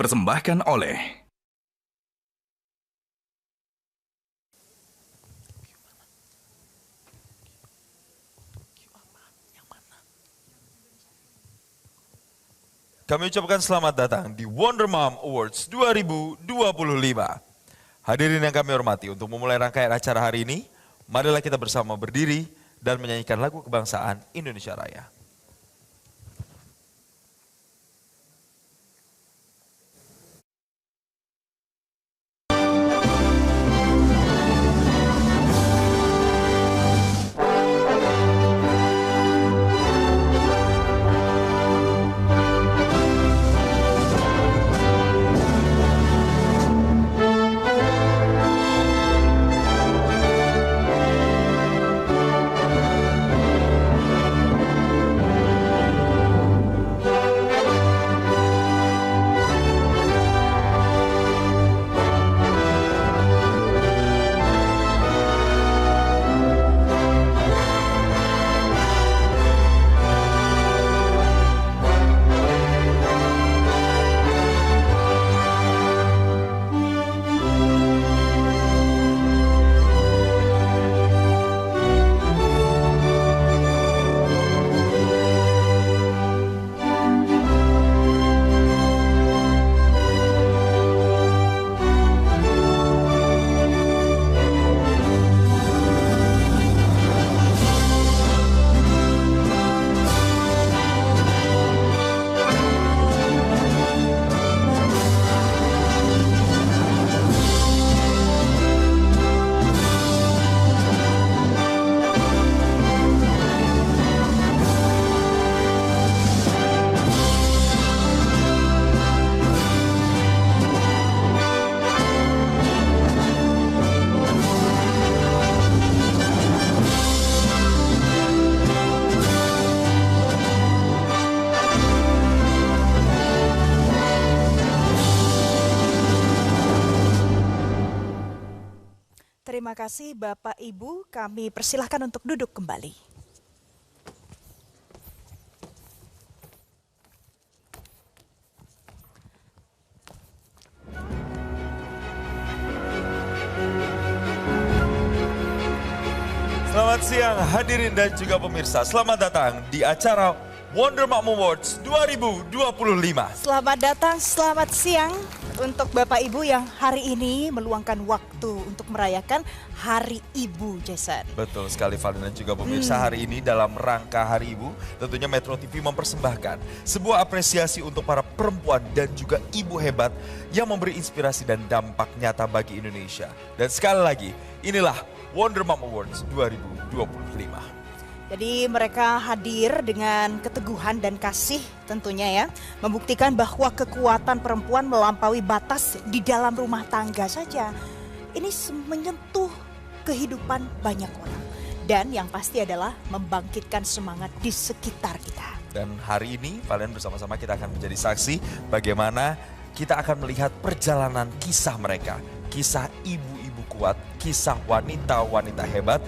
dipersembahkan oleh Kami ucapkan selamat datang di Wonder Mom Awards 2025. Hadirin yang kami hormati, untuk memulai rangkaian acara hari ini, marilah kita bersama berdiri dan menyanyikan lagu kebangsaan Indonesia Raya. Terima kasih Bapak Ibu, kami persilahkan untuk duduk kembali. Selamat siang hadirin dan juga pemirsa, selamat datang di acara Wonder Mom Awards 2025. Selamat datang, selamat siang untuk Bapak Ibu yang hari ini meluangkan waktu untuk merayakan Hari Ibu, Jason. Betul sekali Valen dan juga pemirsa, hari ini dalam rangka Hari Ibu, tentunya Metro TV mempersembahkan sebuah apresiasi untuk para perempuan dan juga ibu hebat yang memberi inspirasi dan dampak nyata bagi Indonesia. Dan sekali lagi, inilah Wonder Mom Awards 2025. Jadi mereka hadir dengan keteguhan dan kasih tentunya ya, membuktikan bahwa kekuatan perempuan melampaui batas di dalam rumah tangga saja. Ini menyentuh kehidupan banyak orang. Dan yang pasti adalah membangkitkan semangat di sekitar kita. Dan hari ini kalian bersama-sama kita akan menjadi saksi bagaimana kita akan melihat perjalanan kisah mereka. Kisah ibu-ibu kuat, kisah wanita-wanita hebat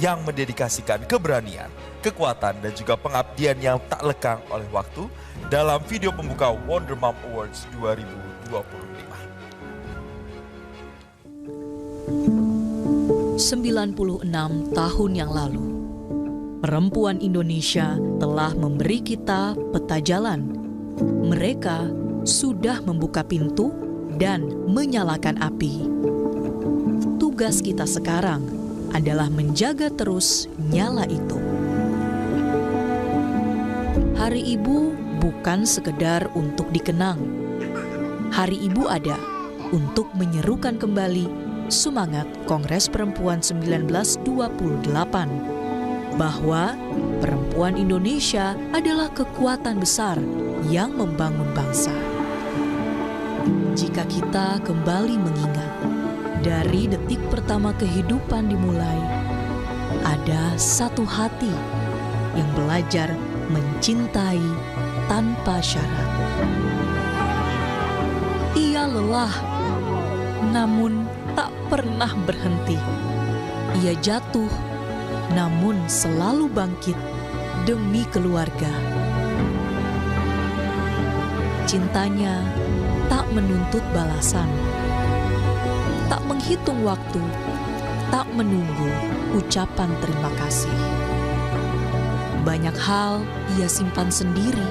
yang mendedikasikan keberanian, kekuatan dan juga pengabdian yang tak lekang oleh waktu dalam video pembuka Wonder Mom Awards 2025. 96 tahun yang lalu, perempuan Indonesia telah memberi kita peta jalan. Mereka sudah membuka pintu dan menyalakan api. Tugas kita sekarang adalah menjaga terus nyala itu. Hari Ibu bukan sekedar untuk dikenang. Hari Ibu ada untuk menyerukan kembali semangat Kongres Perempuan 1928 bahwa perempuan Indonesia adalah kekuatan besar yang membangun bangsa. Jika kita kembali mengingat dari detik pertama kehidupan dimulai, ada satu hati yang belajar mencintai tanpa syarat. Ia lelah, namun tak pernah berhenti. Ia jatuh, namun selalu bangkit demi keluarga. Cintanya tak menuntut balasan, tak menghitung waktu, tak menunggu ucapan terima kasih. Banyak hal ia simpan sendiri,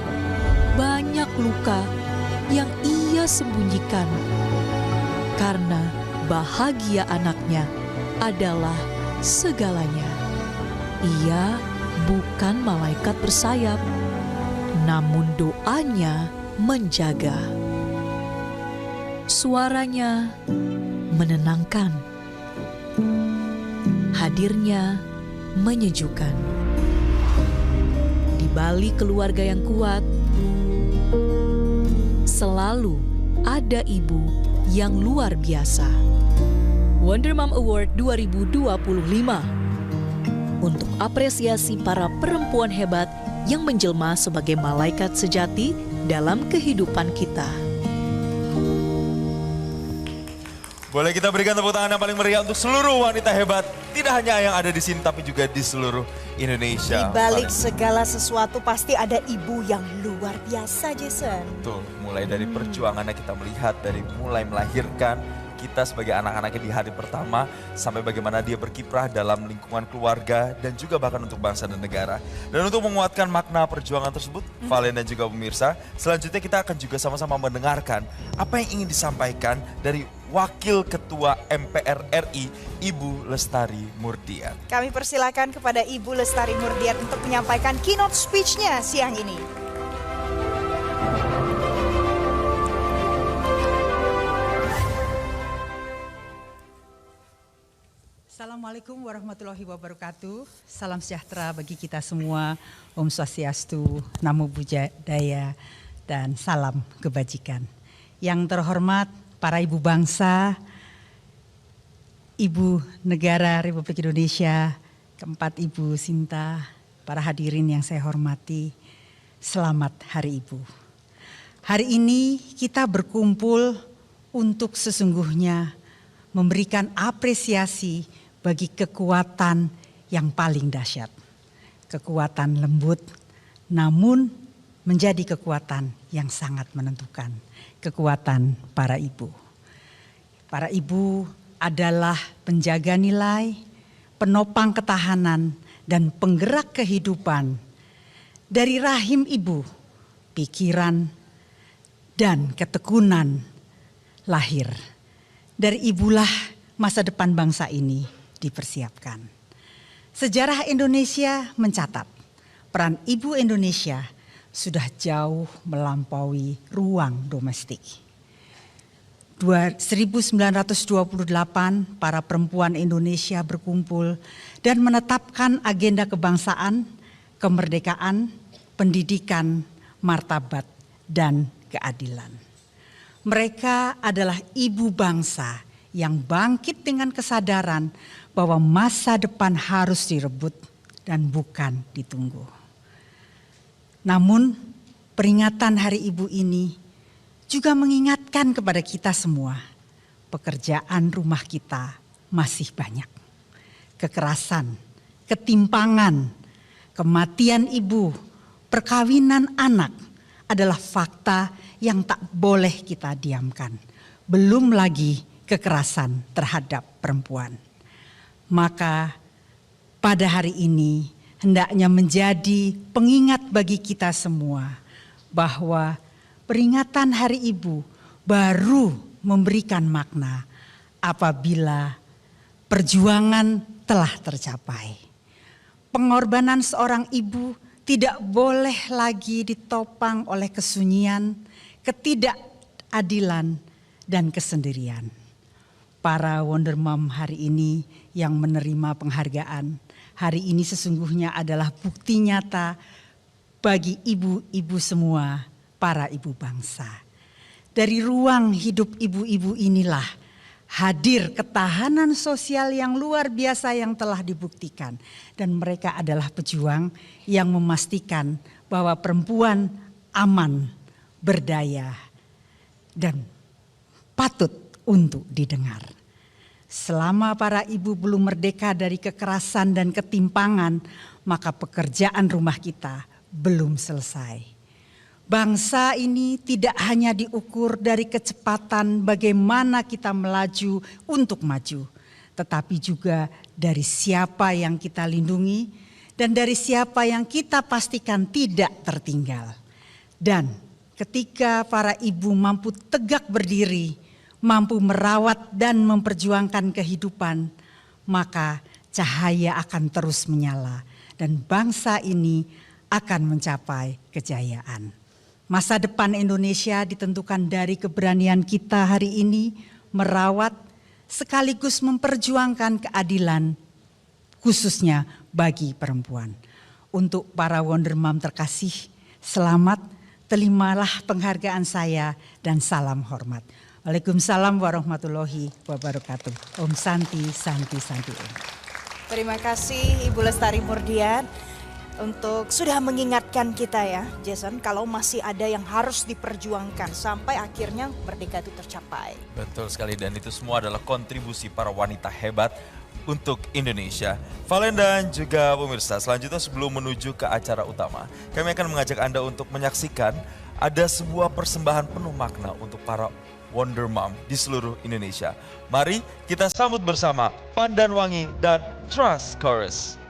banyak luka yang ia sembunyikan, karena bahagia anaknya adalah segalanya. Ia bukan malaikat bersayap, namun doanya menjaga. Suaranya menenangkan, hadirnya menyejukkan. Di balik keluarga yang kuat, selalu ada ibu yang luar biasa. Wonder Mom Award 2025 untuk apresiasi para perempuan hebat yang menjelma sebagai malaikat sejati dalam kehidupan kita. Boleh kita berikan tepuk tangan yang paling meriah untuk seluruh wanita hebat. Tidak hanya yang ada di sini tapi juga di seluruh Indonesia. Di balik segala sesuatu pasti ada ibu yang luar biasa, Jason. Betul, mulai dari perjuangannya kita melihat dari mulai melahirkan kita sebagai anak-anaknya di hari pertama sampai bagaimana dia berkiprah dalam lingkungan keluarga dan juga bahkan untuk bangsa dan negara. Dan untuk menguatkan makna perjuangan tersebut, Valen dan juga pemirsa, selanjutnya kita akan juga sama-sama mendengarkan apa yang ingin disampaikan dari Wakil Ketua MPR RI, Ibu Lestari Murdiat. Kami persilakan kepada Ibu Lestari Murdiat untuk menyampaikan keynote speech-nya siang ini. Assalamualaikum warahmatullahi wabarakatuh. Salam sejahtera bagi kita semua. Om Swastiastu, Namo Buddhaya, dan salam kebajikan. Yang terhormat para ibu bangsa, Ibu Negara Republik Indonesia, keempat Ibu Sinta, para hadirin yang saya hormati, selamat Hari Ibu. Hari ini kita berkumpul untuk sesungguhnya memberikan apresiasi bagi kekuatan yang paling dahsyat. Kekuatan lembut, namun menjadi kekuatan yang sangat menentukan. Kekuatan para ibu. Para ibu adalah penjaga nilai, penopang ketahanan, dan penggerak kehidupan. Dari rahim ibu, pikiran, dan ketekunan lahir. Dari ibulah masa depan bangsa ini dipersiapkan. Sejarah Indonesia mencatat peran ibu Indonesia sudah jauh melampaui ruang domestik. 1928 para perempuan Indonesia berkumpul dan menetapkan agenda kebangsaan, kemerdekaan, pendidikan, martabat, dan keadilan. Mereka adalah ibu bangsa yang bangkit dengan kesadaran bahwa masa depan harus direbut dan bukan ditunggu. Namun peringatan Hari Ibu ini juga mengingatkan kepada kita semua, pekerjaan rumah kita masih banyak. Kekerasan, ketimpangan, kematian ibu, perkawinan anak adalah fakta yang tak boleh kita diamkan. Belum lagi kekerasan terhadap perempuan. Maka pada hari ini hendaknya menjadi pengingat bagi kita semua bahwa peringatan Hari Ibu baru memberikan makna apabila perjuangan telah tercapai. Pengorbanan seorang ibu tidak boleh lagi ditopang oleh kesunyian, ketidakadilan, dan kesendirian. Para Wonder Mom hari ini yang menerima penghargaan, hari ini sesungguhnya adalah bukti nyata bagi ibu-ibu semua, para ibu bangsa. Dari ruang hidup ibu-ibu inilah hadir ketahanan sosial yang luar biasa yang telah dibuktikan. Dan mereka adalah pejuang yang memastikan bahwa perempuan aman, berdaya, dan patut untuk didengar. Selama para ibu belum merdeka dari kekerasan dan ketimpangan, maka pekerjaan rumah kita belum selesai. Bangsa ini tidak hanya diukur dari kecepatan bagaimana kita melaju untuk maju, tetapi juga dari siapa yang kita lindungi dan dari siapa yang kita pastikan tidak tertinggal. Dan ketika para ibu mampu tegak berdiri, mampu merawat dan memperjuangkan kehidupan, maka cahaya akan terus menyala dan bangsa ini akan mencapai kejayaan. Masa depan Indonesia ditentukan dari keberanian kita hari ini merawat sekaligus memperjuangkan keadilan khususnya bagi perempuan. Untuk para Wonder Mom terkasih, selamat, terimalah penghargaan saya dan salam hormat. Waalaikumsalam warahmatullahi wabarakatuh. Om Santi, Santi, Santi Om. Terima kasih Ibu Lestari Murdian untuk sudah mengingatkan kita ya, Jason, kalau masih ada yang harus diperjuangkan sampai akhirnya merdeka itu tercapai. Betul sekali, dan itu semua adalah kontribusi para wanita hebat untuk Indonesia. Valen dan juga pemirsa, selanjutnya sebelum menuju ke acara utama, kami akan mengajak Anda untuk menyaksikan ada sebuah persembahan penuh makna untuk para Wonder Mom di seluruh Indonesia. Mari kita sambut bersama Pandan Wangi dan Trust Chorus.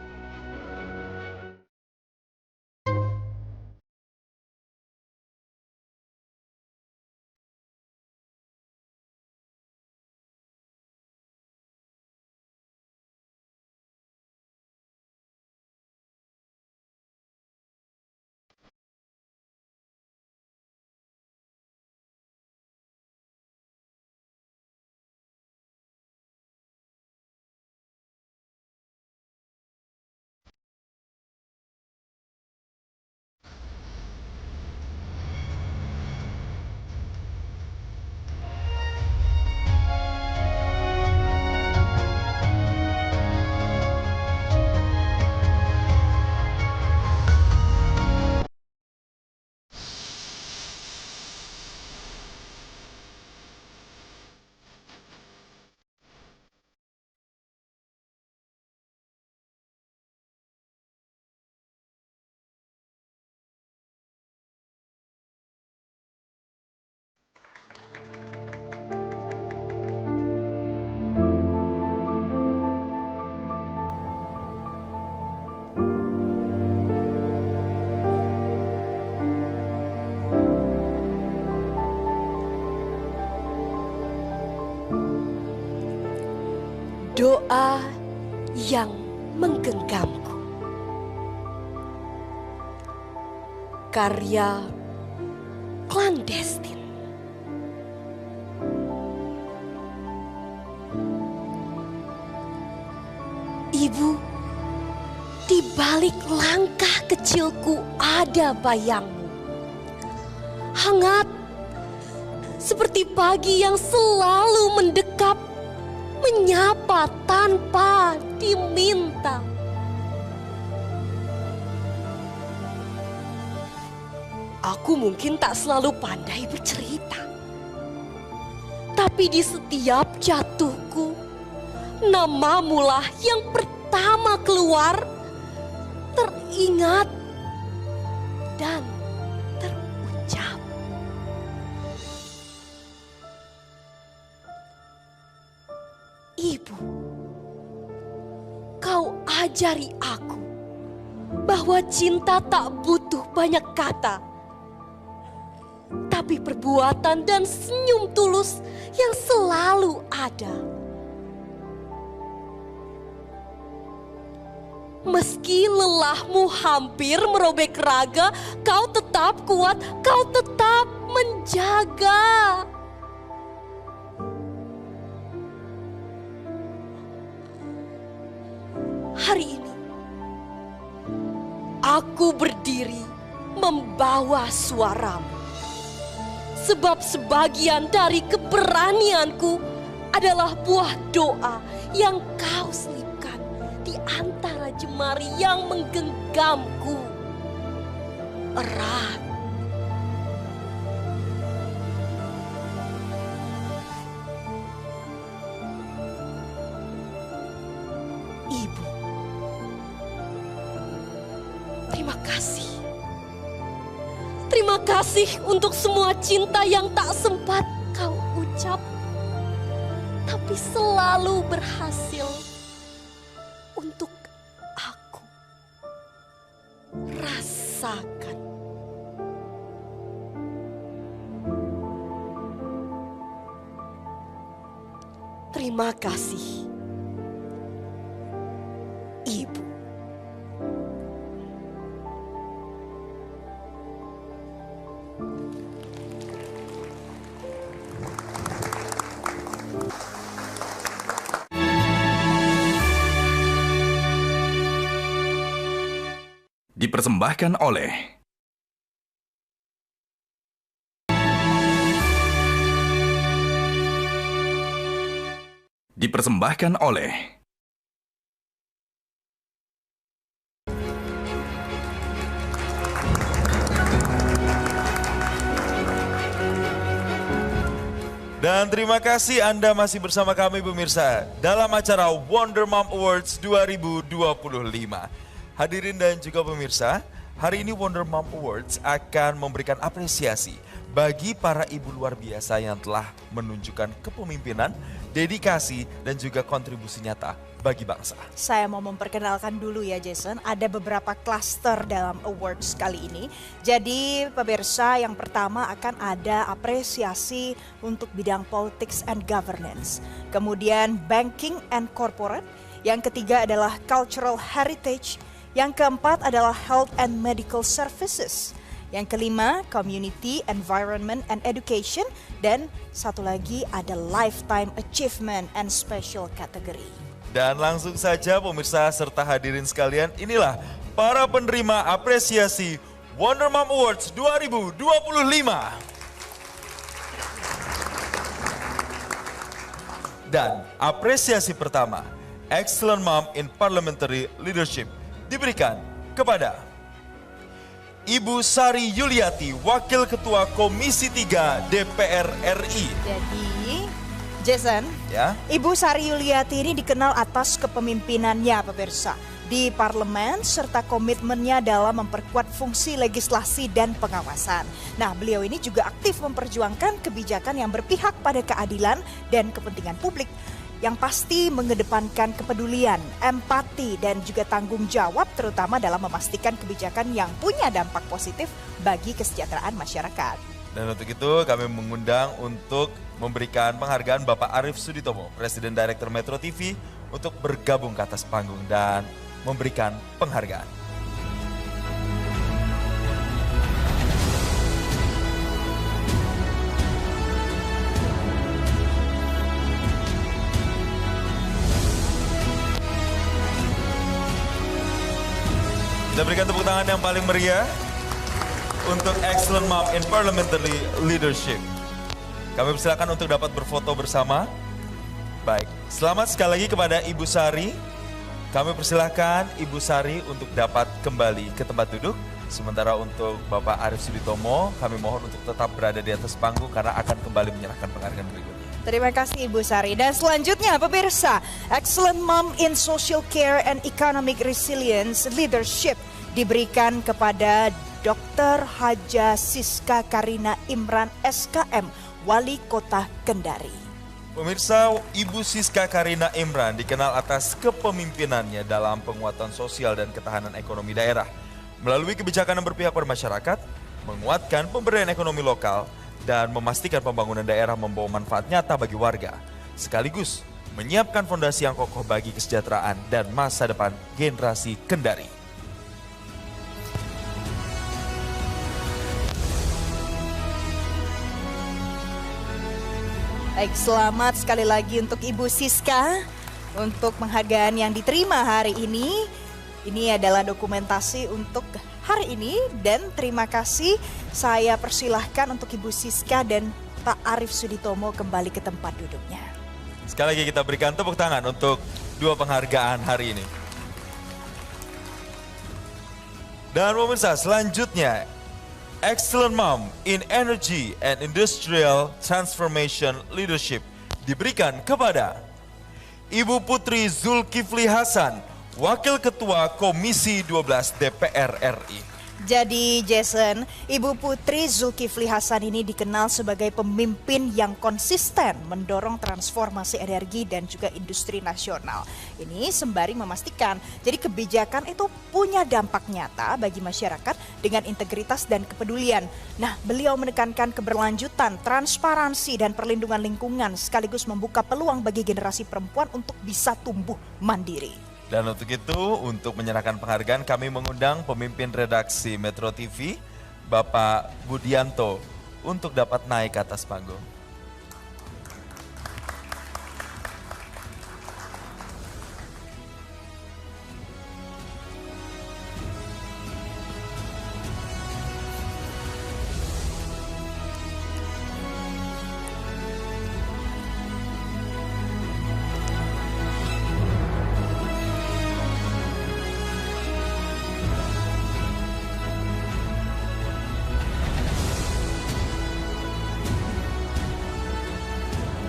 Doa yang menggenggamku. Karya Clandestine. Ibu, di balik langkah kecilku ada bayangmu. Hangat, seperti pagi yang selalu mendekap, menyapa tanpa diminta. Aku mungkin tak selalu pandai bercerita, tapi di setiap jatuhku, namamulah yang pertama keluar, teringat dan terucap. Ibu, kau ajari aku bahwa cinta tak butuh banyak kata, tapi perbuatan dan senyum tulus yang selalu ada. Meski lelahmu hampir merobek raga, kau tetap kuat, kau tetap menjaga. Hari ini, aku berdiri membawa suaramu. Sebab sebagian dari keberanianku adalah buah doa yang kau selipkan di antara jemari yang menggenggamku erat. Ibu, terima kasih. Terima kasih untuk semua cinta yang tak sempat kau ucap, tapi selalu berhasil untuk aku rasakan. Terima kasih, Ibu. Dipersembahkan oleh Dan terima kasih Anda masih bersama kami pemirsa dalam acara Wonder Mom Awards 2025. Hadirin dan juga pemirsa, hari ini Wonder Mom Awards akan memberikan apresiasi bagi para ibu luar biasa yang telah menunjukkan kepemimpinan, dedikasi, dan juga kontribusi nyata bagi bangsa. Saya mau memperkenalkan dulu ya Jason, ada beberapa klaster dalam awards kali ini. Jadi pemirsa, yang pertama akan ada apresiasi untuk bidang politics and governance. Kemudian banking and corporate. Yang ketiga adalah cultural heritage. Yang keempat adalah health and medical services. Yang kelima, community, environment, and education. Dan satu lagi ada lifetime achievement and special category. Dan langsung saja pemirsa serta hadirin sekalian, inilah para penerima apresiasi Wonder Mom Awards 2025. Dan apresiasi pertama, Excellent Mom in Parliamentary Leadership, diberikan kepada Ibu Sari Yuliati, Wakil Ketua Komisi 3 DPR RI. Jadi Jason, Ya. Ibu Sari Yuliati ini dikenal atas kepemimpinannya pemirsa di parlemen serta komitmennya dalam memperkuat fungsi legislasi dan pengawasan. Nah, beliau ini juga aktif memperjuangkan kebijakan yang berpihak pada keadilan dan kepentingan publik, yang pasti mengedepankan kepedulian, empati, dan juga tanggung jawab terutama dalam memastikan kebijakan yang punya dampak positif bagi kesejahteraan masyarakat. Dan untuk itu kami mengundang untuk memberikan penghargaan Bapak Arief Suditomo, Presiden Direktur Metro TV, untuk bergabung ke atas panggung dan memberikan penghargaan. Kita berikan tepuk tangan yang paling meriah untuk Excellent Mom in Parliamentary Leadership. Kami persilakan untuk dapat berfoto bersama. Baik, selamat sekali lagi kepada Ibu Sari. Kami persilakan Ibu Sari untuk dapat kembali ke tempat duduk. Sementara untuk Bapak Arief Suditomo, kami mohon untuk tetap berada di atas panggung karena akan kembali menyerahkan penghargaan berikutnya. Terima kasih Ibu Sari. Dan selanjutnya pemirsa, Excellent Mom in Social Care and Economic Resilience Leadership diberikan kepada Dr. Haja Siska Karina Imran SKM, Wali Kota Kendari. Pemirsa, Ibu Siska Karina Imran dikenal atas kepemimpinannya dalam penguatan sosial dan ketahanan ekonomi daerah. Melalui kebijakan yang berpihak pada masyarakat, menguatkan pemberdayaan ekonomi lokal, dan memastikan pembangunan daerah membawa manfaat nyata bagi warga. Sekaligus menyiapkan fondasi yang kokoh bagi kesejahteraan dan masa depan generasi Kendari. Baik, selamat sekali lagi untuk Ibu Siska untuk penghargaan yang diterima hari ini. Ini adalah dokumentasi untuk hari ini dan terima kasih. Saya persilahkan untuk Ibu Siska dan Pak Arief Suditomo kembali ke tempat duduknya. Sekali lagi kita berikan tepuk tangan untuk dua penghargaan hari ini. Dan pemirsa, selanjutnya Excellent Mom in Energy and Industrial Transformation Leadership diberikan kepada Ibu Putri Zulkifli Hasan, Wakil Ketua Komisi 12 DPR RI. Jadi Jason, Ibu Putri Zulkifli Hasan ini dikenal sebagai pemimpin yang konsisten mendorong transformasi energi dan juga industri nasional. Ini sembari memastikan jadi kebijakan itu punya dampak nyata bagi masyarakat dengan integritas dan kepedulian. Nah, beliau menekankan keberlanjutan, transparansi dan perlindungan lingkungan sekaligus membuka peluang bagi generasi perempuan untuk bisa tumbuh mandiri. Dan untuk itu, untuk menyerahkan penghargaan kami mengundang pemimpin redaksi Metro TV, Bapak Budianto, untuk dapat naik ke atas panggung.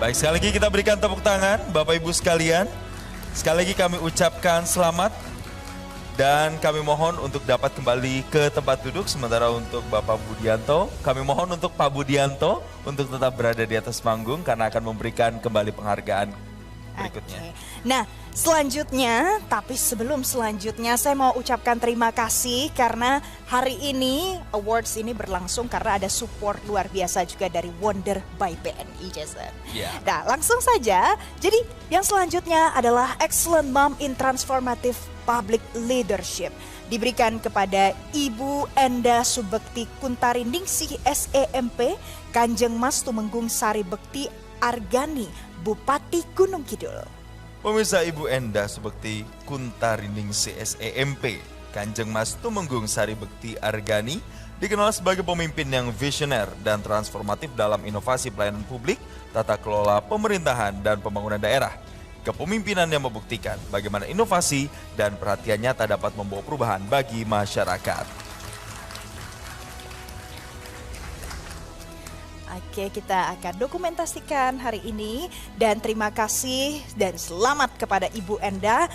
Baik, sekali lagi kita berikan tepuk tangan Bapak Ibu sekalian. Sekali lagi kami ucapkan selamat dan kami mohon untuk dapat kembali ke tempat duduk. Sementara untuk Bapak Budianto, kami mohon untuk Pak Budianto untuk tetap berada di atas panggung karena akan memberikan kembali penghargaan berikutnya. Oke. Nah, selanjutnya, tapi sebelum selanjutnya saya mau ucapkan terima kasih karena hari ini awards ini berlangsung karena ada support luar biasa juga dari Wonder by BNI, Jason. Yeah. Nah, langsung saja. Jadi yang selanjutnya adalah Excellent Mom in Transformative Public Leadership. Diberikan kepada Ibu Enda Subekti Kuntaringningsih SEMP, Kanjeng Mas Tumenggung Sari Bekti Argani, Bupati Gunung Kidul. Pemirsa, Ibu Enda Subekti Kuntaringningsih SEMP, Kanjeng Mas Tumenggung Sari Bekti Argani, dikenal sebagai pemimpin yang visioner dan transformatif dalam inovasi pelayanan publik, tata kelola pemerintahan dan pembangunan daerah. Kepemimpinan yang membuktikan bagaimana inovasi dan perhatian nyata dapat membawa perubahan bagi masyarakat. Oke, kita akan dokumentasikan hari ini dan terima kasih dan selamat kepada Ibu Enda.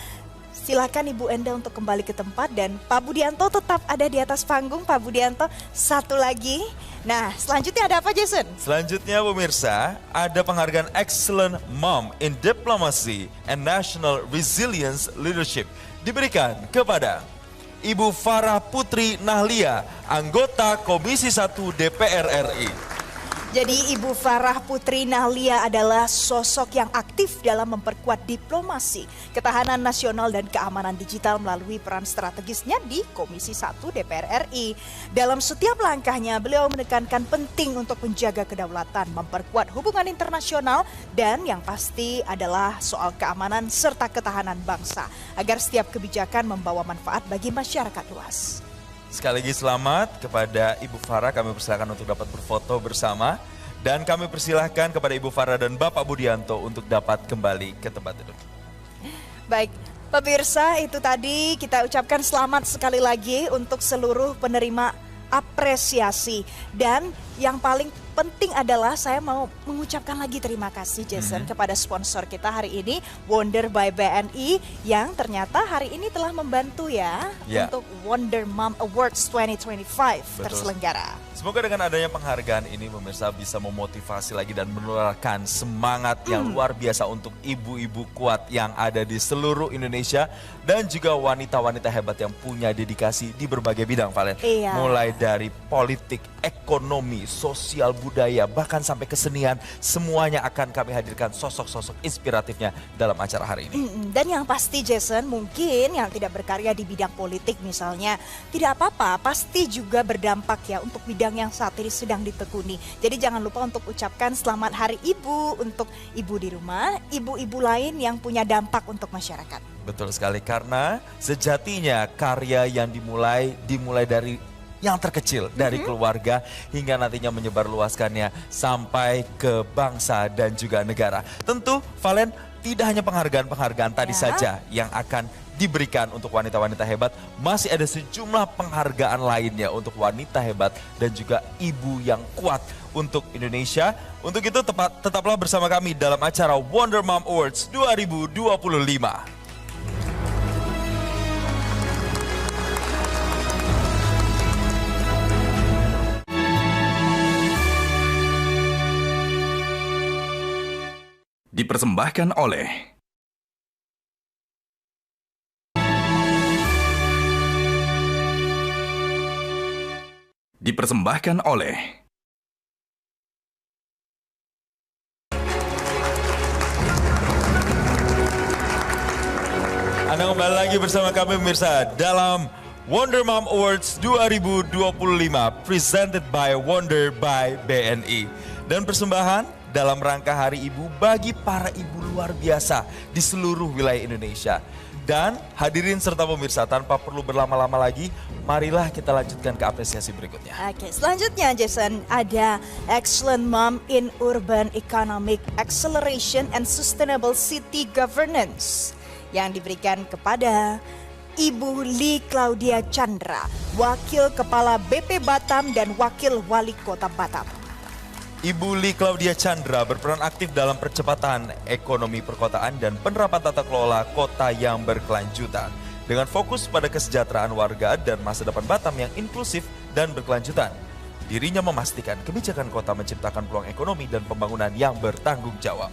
Silakan Ibu Enda untuk kembali ke tempat dan Pak Budianto tetap ada di atas panggung. Pak Budianto, satu lagi. Nah, selanjutnya ada apa, Jason? Selanjutnya pemirsa, ada penghargaan Excellent Mom in Diplomacy and National Resilience Leadership diberikan kepada Ibu Farah Putri Nahlia, anggota Komisi 1 DPR RI. Jadi Ibu Farah Putri Nahlia adalah sosok yang aktif dalam memperkuat diplomasi, ketahanan nasional dan keamanan digital melalui peran strategisnya di Komisi 1 DPR RI. Dalam setiap langkahnya beliau menekankan penting untuk menjaga kedaulatan, memperkuat hubungan internasional dan yang pasti adalah soal keamanan serta ketahanan bangsa agar setiap kebijakan membawa manfaat bagi masyarakat luas. Sekali lagi selamat kepada Ibu Farah, kami persilakan untuk dapat berfoto bersama. Dan kami persilahkan kepada Ibu Farah dan Bapak Budianto untuk dapat kembali ke tempat duduk. Baik, pemirsa, itu tadi kita ucapkan selamat sekali lagi untuk seluruh penerima apresiasi. Dan yang paling penting adalah saya mau mengucapkan lagi terima kasih Jason kepada sponsor kita hari ini, Wonder by BNI, yang ternyata hari ini telah membantu ya untuk Wonder Mom Awards 2025 terselenggara. Semoga dengan adanya penghargaan ini pemirsa bisa memotivasi lagi dan menularkan semangat yang luar biasa untuk ibu-ibu kuat yang ada di seluruh Indonesia dan juga wanita-wanita hebat yang punya dedikasi di berbagai bidang, Valen. Iya. Mulai dari politik, ekonomi, sosial, budaya, bahkan sampai kesenian, semuanya akan kami hadirkan sosok-sosok inspiratifnya dalam acara hari ini. Dan yang pasti Jason, mungkin yang tidak berkarya di bidang politik misalnya, tidak apa-apa, pasti juga berdampak ya untuk bidang yang saat ini sedang ditekuni. Jadi jangan lupa untuk ucapkan selamat Hari Ibu untuk ibu di rumah, ibu-ibu lain yang punya dampak untuk masyarakat. Betul sekali, karena sejatinya karya yang dimulai dari yang terkecil, dari keluarga hingga nantinya menyebar luaskannya sampai ke bangsa dan juga negara. Tentu Valen, tidak hanya penghargaan-penghargaan tadi saja yang akan diberikan untuk wanita-wanita hebat, masih ada sejumlah penghargaan lainnya untuk wanita hebat dan juga ibu yang kuat untuk Indonesia. Untuk itu tetaplah bersama kami dalam acara Wonder Mom Awards 2025. Dipersembahkan oleh Anda kembali lagi bersama kami pemirsa dalam Wonder Mom Awards 2025 presented by Wonder by BNI. Dan persembahan dalam rangka Hari Ibu bagi para ibu luar biasa di seluruh wilayah Indonesia. Dan hadirin serta pemirsa, tanpa perlu berlama-lama lagi, marilah kita lanjutkan ke apresiasi berikutnya. Oke, selanjutnya Jason, ada Excellent Mom in Urban Economic Acceleration and Sustainable City Governance yang diberikan kepada Ibu Lee Claudia Chandra, Wakil Kepala BP Batam dan Wakil Wali Kota Batam. Ibu Lee Claudia Chandra berperan aktif dalam percepatan ekonomi perkotaan dan penerapan tata kelola kota yang berkelanjutan. Dengan fokus pada kesejahteraan warga dan masa depan Batam yang inklusif dan berkelanjutan. Dirinya memastikan kebijakan kota menciptakan peluang ekonomi dan pembangunan yang bertanggung jawab.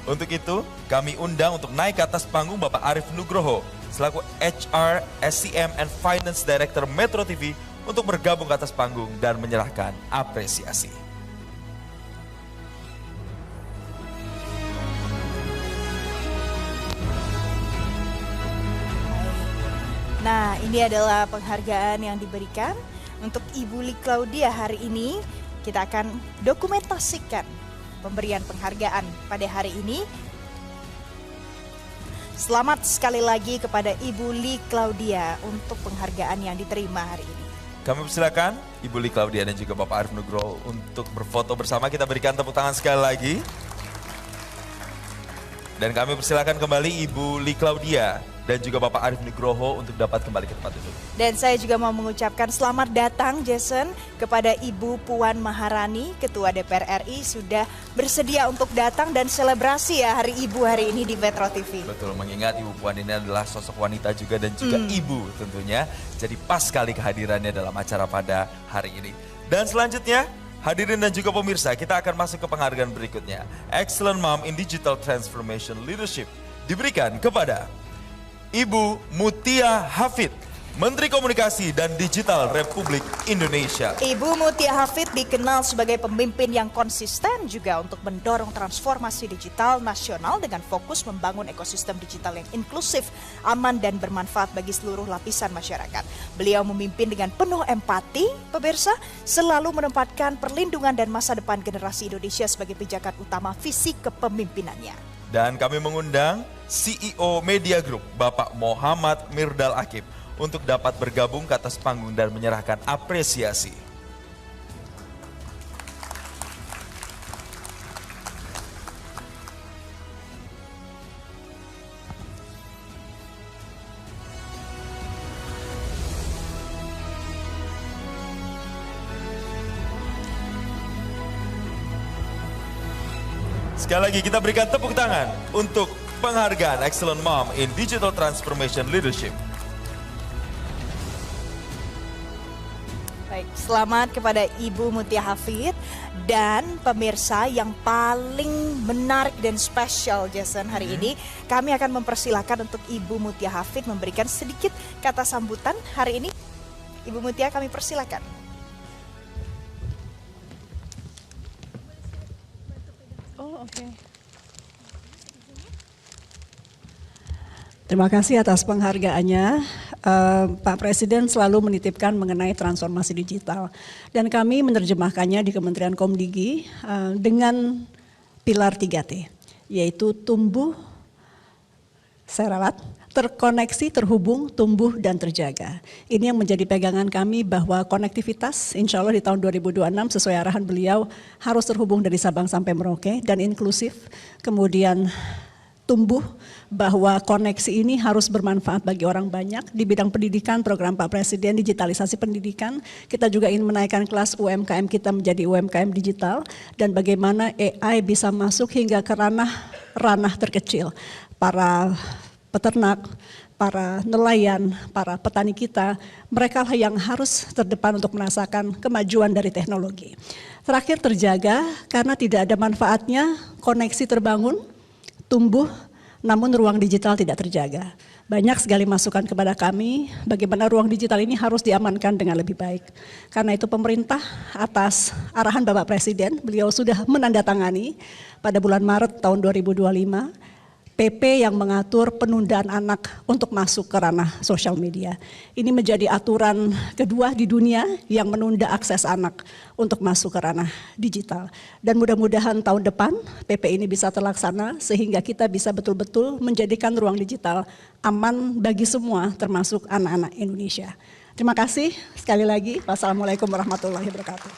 Untuk itu, kami undang untuk naik ke atas panggung Bapak Arief Nugroho selaku HR, SCM, and Finance Director Metro TV untuk bergabung ke atas panggung dan menyerahkan apresiasi. Nah, ini adalah penghargaan yang diberikan untuk Ibu Lee Claudia hari ini. Kita akan dokumentasikan pemberian penghargaan pada hari ini. Selamat sekali lagi kepada Ibu Lee Claudia untuk penghargaan yang diterima hari ini. Kami persilakan Ibu Lee Claudia dan juga Bapak Arief Nugroho untuk berfoto bersama. Kita berikan tepuk tangan sekali lagi. Dan kami persilakan kembali Ibu Lee Claudia dan juga Bapak Arief Nugroho untuk dapat kembali ke tempat duduk. Dan saya juga mau mengucapkan selamat datang Jason kepada Ibu Puan Maharani, Ketua DPR RI sudah bersedia untuk datang dan selebrasi ya Hari Ibu hari ini di Metro TV. Betul, mengingat Ibu Puan ini adalah sosok wanita juga dan juga ibu tentunya. Jadi pas sekali kehadirannya dalam acara pada hari ini. Dan selanjutnya, hadirin dan juga pemirsa, kita akan masuk ke penghargaan berikutnya. Excellent Mom in Digital Transformation Leadership diberikan kepada Ibu Mutia Hafid, Menteri Komunikasi dan Digital Republik Indonesia. Ibu Mutia Hafid dikenal sebagai pemimpin yang konsisten juga untuk mendorong transformasi digital nasional dengan fokus membangun ekosistem digital yang inklusif, aman dan bermanfaat bagi seluruh lapisan masyarakat. Beliau memimpin dengan penuh empati, pemirsa, selalu menempatkan perlindungan dan masa depan generasi Indonesia sebagai pijakan utama visi kepemimpinannya. Dan kami mengundang CEO Media Group, Bapak Muhammad Mirdal Akib, untuk dapat bergabung ke atas panggung dan menyerahkan apresiasi. Sekali lagi kita berikan tepuk tangan untuk penghargaan Excellent Mom in Digital Transformation Leadership. Baik, selamat kepada Ibu Mutia Hafid dan pemirsa yang paling menarik dan spesial Jason hari ini. Kami akan mempersilahkan untuk Ibu Mutia Hafid memberikan sedikit kata sambutan hari ini. Ibu Mutia, kami persilakan. Terima kasih atas penghargaannya. Pak Presiden selalu menitipkan mengenai transformasi digital. Dan kami menerjemahkannya di Kementerian Komdigi dengan pilar 3T, yaitu tumbuh, saya ralat, terkoneksi, terhubung, tumbuh, dan terjaga. Ini yang menjadi pegangan kami bahwa konektivitas insya Allah di tahun 2026 sesuai arahan beliau harus terhubung dari Sabang sampai Merauke dan inklusif. Kemudian tumbuh bahwa koneksi ini harus bermanfaat bagi orang banyak. Di bidang pendidikan, program Pak Presiden digitalisasi pendidikan, kita juga ingin menaikkan kelas UMKM kita menjadi UMKM digital dan bagaimana AI bisa masuk hingga ke ranah terkecil. Para peternak, para nelayan, para petani kita, mereka lah yang harus terdepan untuk merasakan kemajuan dari teknologi. Terakhir terjaga karena tidak ada manfaatnya koneksi terbangun, tumbuh, namun ruang digital tidak terjaga. Banyak sekali masukan kepada kami bagaimana ruang digital ini harus diamankan dengan lebih baik. Karena itu pemerintah atas arahan Bapak Presiden, beliau sudah menandatangani pada bulan Maret tahun 2025 PP yang mengatur penundaan anak untuk masuk ke ranah sosial media. Ini menjadi aturan kedua di dunia yang menunda akses anak untuk masuk ke ranah digital. Dan mudah-mudahan tahun depan PP ini bisa terlaksana sehingga kita bisa betul-betul menjadikan ruang digital aman bagi semua termasuk anak-anak Indonesia. Terima kasih sekali lagi. Wassalamualaikum warahmatullahi wabarakatuh.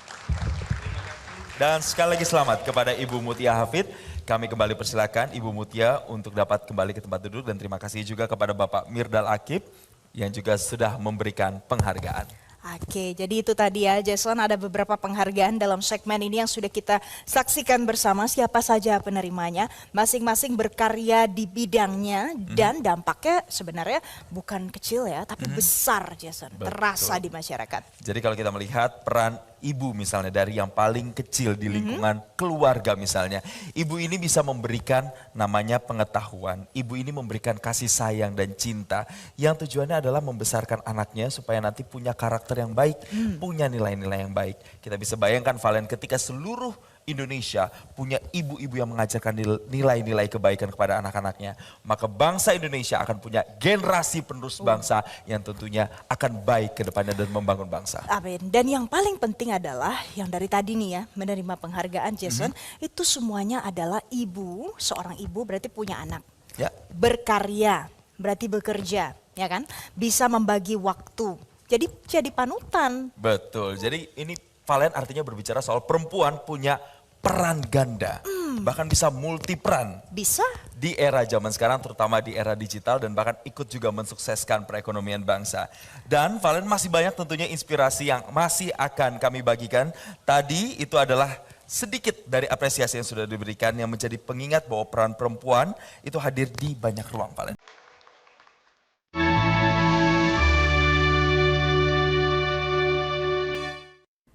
Dan sekali lagi selamat kepada Ibu Mutia Hafid. Kami kembali persilakan Ibu Mutia untuk dapat kembali ke tempat duduk dan terima kasih juga kepada Bapak Mirdal Akib yang juga sudah memberikan penghargaan. Oke, jadi itu tadi ya Jason, ada beberapa penghargaan dalam segmen ini yang sudah kita saksikan bersama. Siapa saja penerimanya, masing-masing berkarya di bidangnya dan dampaknya sebenarnya bukan kecil ya, tapi besar Jason, terasa di masyarakat. Jadi kalau kita melihat peran ibu misalnya dari yang paling kecil di lingkungan keluarga misalnya. Ibu ini bisa memberikan namanya pengetahuan. Ibu ini memberikan kasih sayang dan cinta yang tujuannya adalah membesarkan anaknya supaya nanti punya karakter yang baik, punya nilai-nilai yang baik. Kita bisa bayangkan Valen ketika seluruh Indonesia punya ibu-ibu yang mengajarkan nilai-nilai kebaikan kepada anak-anaknya. Maka bangsa Indonesia akan punya generasi penerus bangsa yang tentunya akan baik ke depannya dan membangun bangsa. Amin. Dan yang paling penting adalah yang dari tadi nih ya, menerima penghargaan Jason, itu semuanya adalah ibu, seorang ibu berarti punya anak. Ya. Berkarya, berarti bekerja, ya kan? Bisa membagi waktu. Jadi panutan. Betul, jadi ini Valen artinya berbicara soal perempuan punya peran ganda, bahkan bisa multi peran. Bisa. Di era zaman sekarang terutama di era digital dan bahkan ikut juga mensukseskan perekonomian bangsa. Dan Valen masih banyak tentunya inspirasi yang masih akan kami bagikan. Tadi itu adalah sedikit dari apresiasi yang sudah diberikan yang menjadi pengingat bahwa peran perempuan itu hadir di banyak ruang Valen.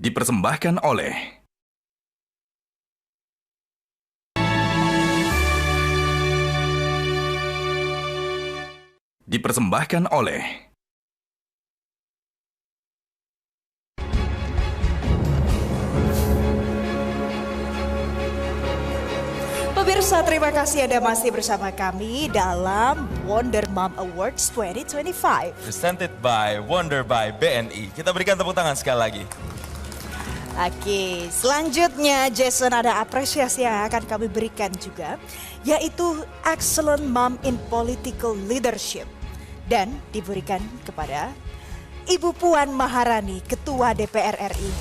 Dipersembahkan oleh Pemirsa, terima kasih Anda masih bersama kami dalam Wonder Mom Awards 2025. Presented by Wonder by BNI. Kita berikan tepuk tangan sekali lagi. Oke, selanjutnya Jason ada apresiasi yang akan kami berikan juga, yaitu Excellent Mom in Political Leadership. Dan diberikan kepada Ibu Puan Maharani, Ketua DPR RI.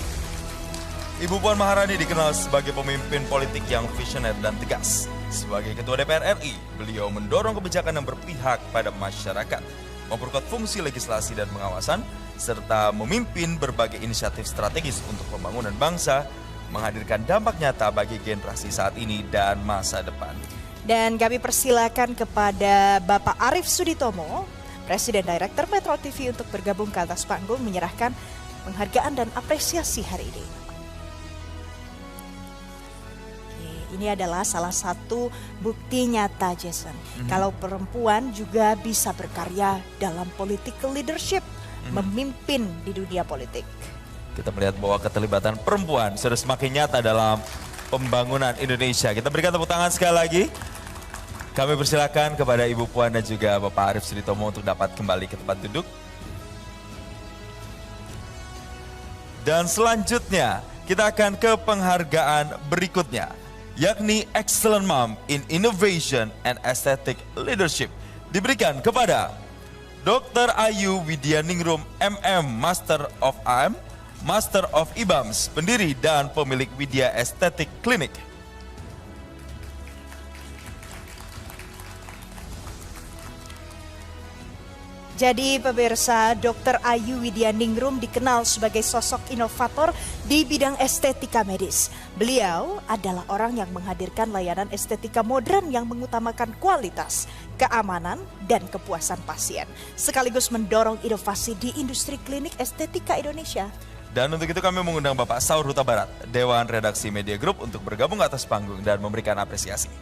Ibu Puan Maharani dikenal sebagai pemimpin politik yang visioner dan tegas. Sebagai Ketua DPR RI, beliau mendorong kebijakan yang berpihak pada masyarakat, memperkuat fungsi legislasi dan pengawasan, serta memimpin berbagai inisiatif strategis untuk pembangunan bangsa, menghadirkan dampak nyata bagi generasi saat ini dan masa depan. Dan kami persilakan kepada Bapak Arief Suditomo, Presiden Direktur Metro TV untuk bergabung ke atas panggung menyerahkan penghargaan dan apresiasi hari ini. Ini adalah salah satu bukti nyata Jason. Kalau perempuan juga bisa berkarya dalam political leadership, memimpin di dunia politik. Kita melihat bahwa keterlibatan perempuan sudah semakin nyata dalam pembangunan Indonesia. Kita berikan tepuk tangan sekali lagi. Kami persilakan kepada Ibu Puan dan juga Bapak Arief Suditomo untuk dapat kembali ke tempat duduk. Dan selanjutnya kita akan ke penghargaan berikutnya, yakni Excellent Mom in Innovation and Aesthetic Leadership. Diberikan kepada Dr. Ayu Widyaningrum MM, Master of AM, Master of IBAMS, pendiri dan pemilik Widya Estetik Klinik. Jadi pemirsa, Dr. Ayu Widianingrum dikenal sebagai sosok inovator di bidang estetika medis. Beliau adalah orang yang menghadirkan layanan estetika modern yang mengutamakan kualitas, keamanan, dan kepuasan pasien. Sekaligus mendorong inovasi di industri klinik estetika Indonesia. Dan untuk itu kami mengundang Bapak Saur Huta Barat, Dewan Redaksi Media Group untuk bergabung ke atas panggung dan memberikan apresiasi.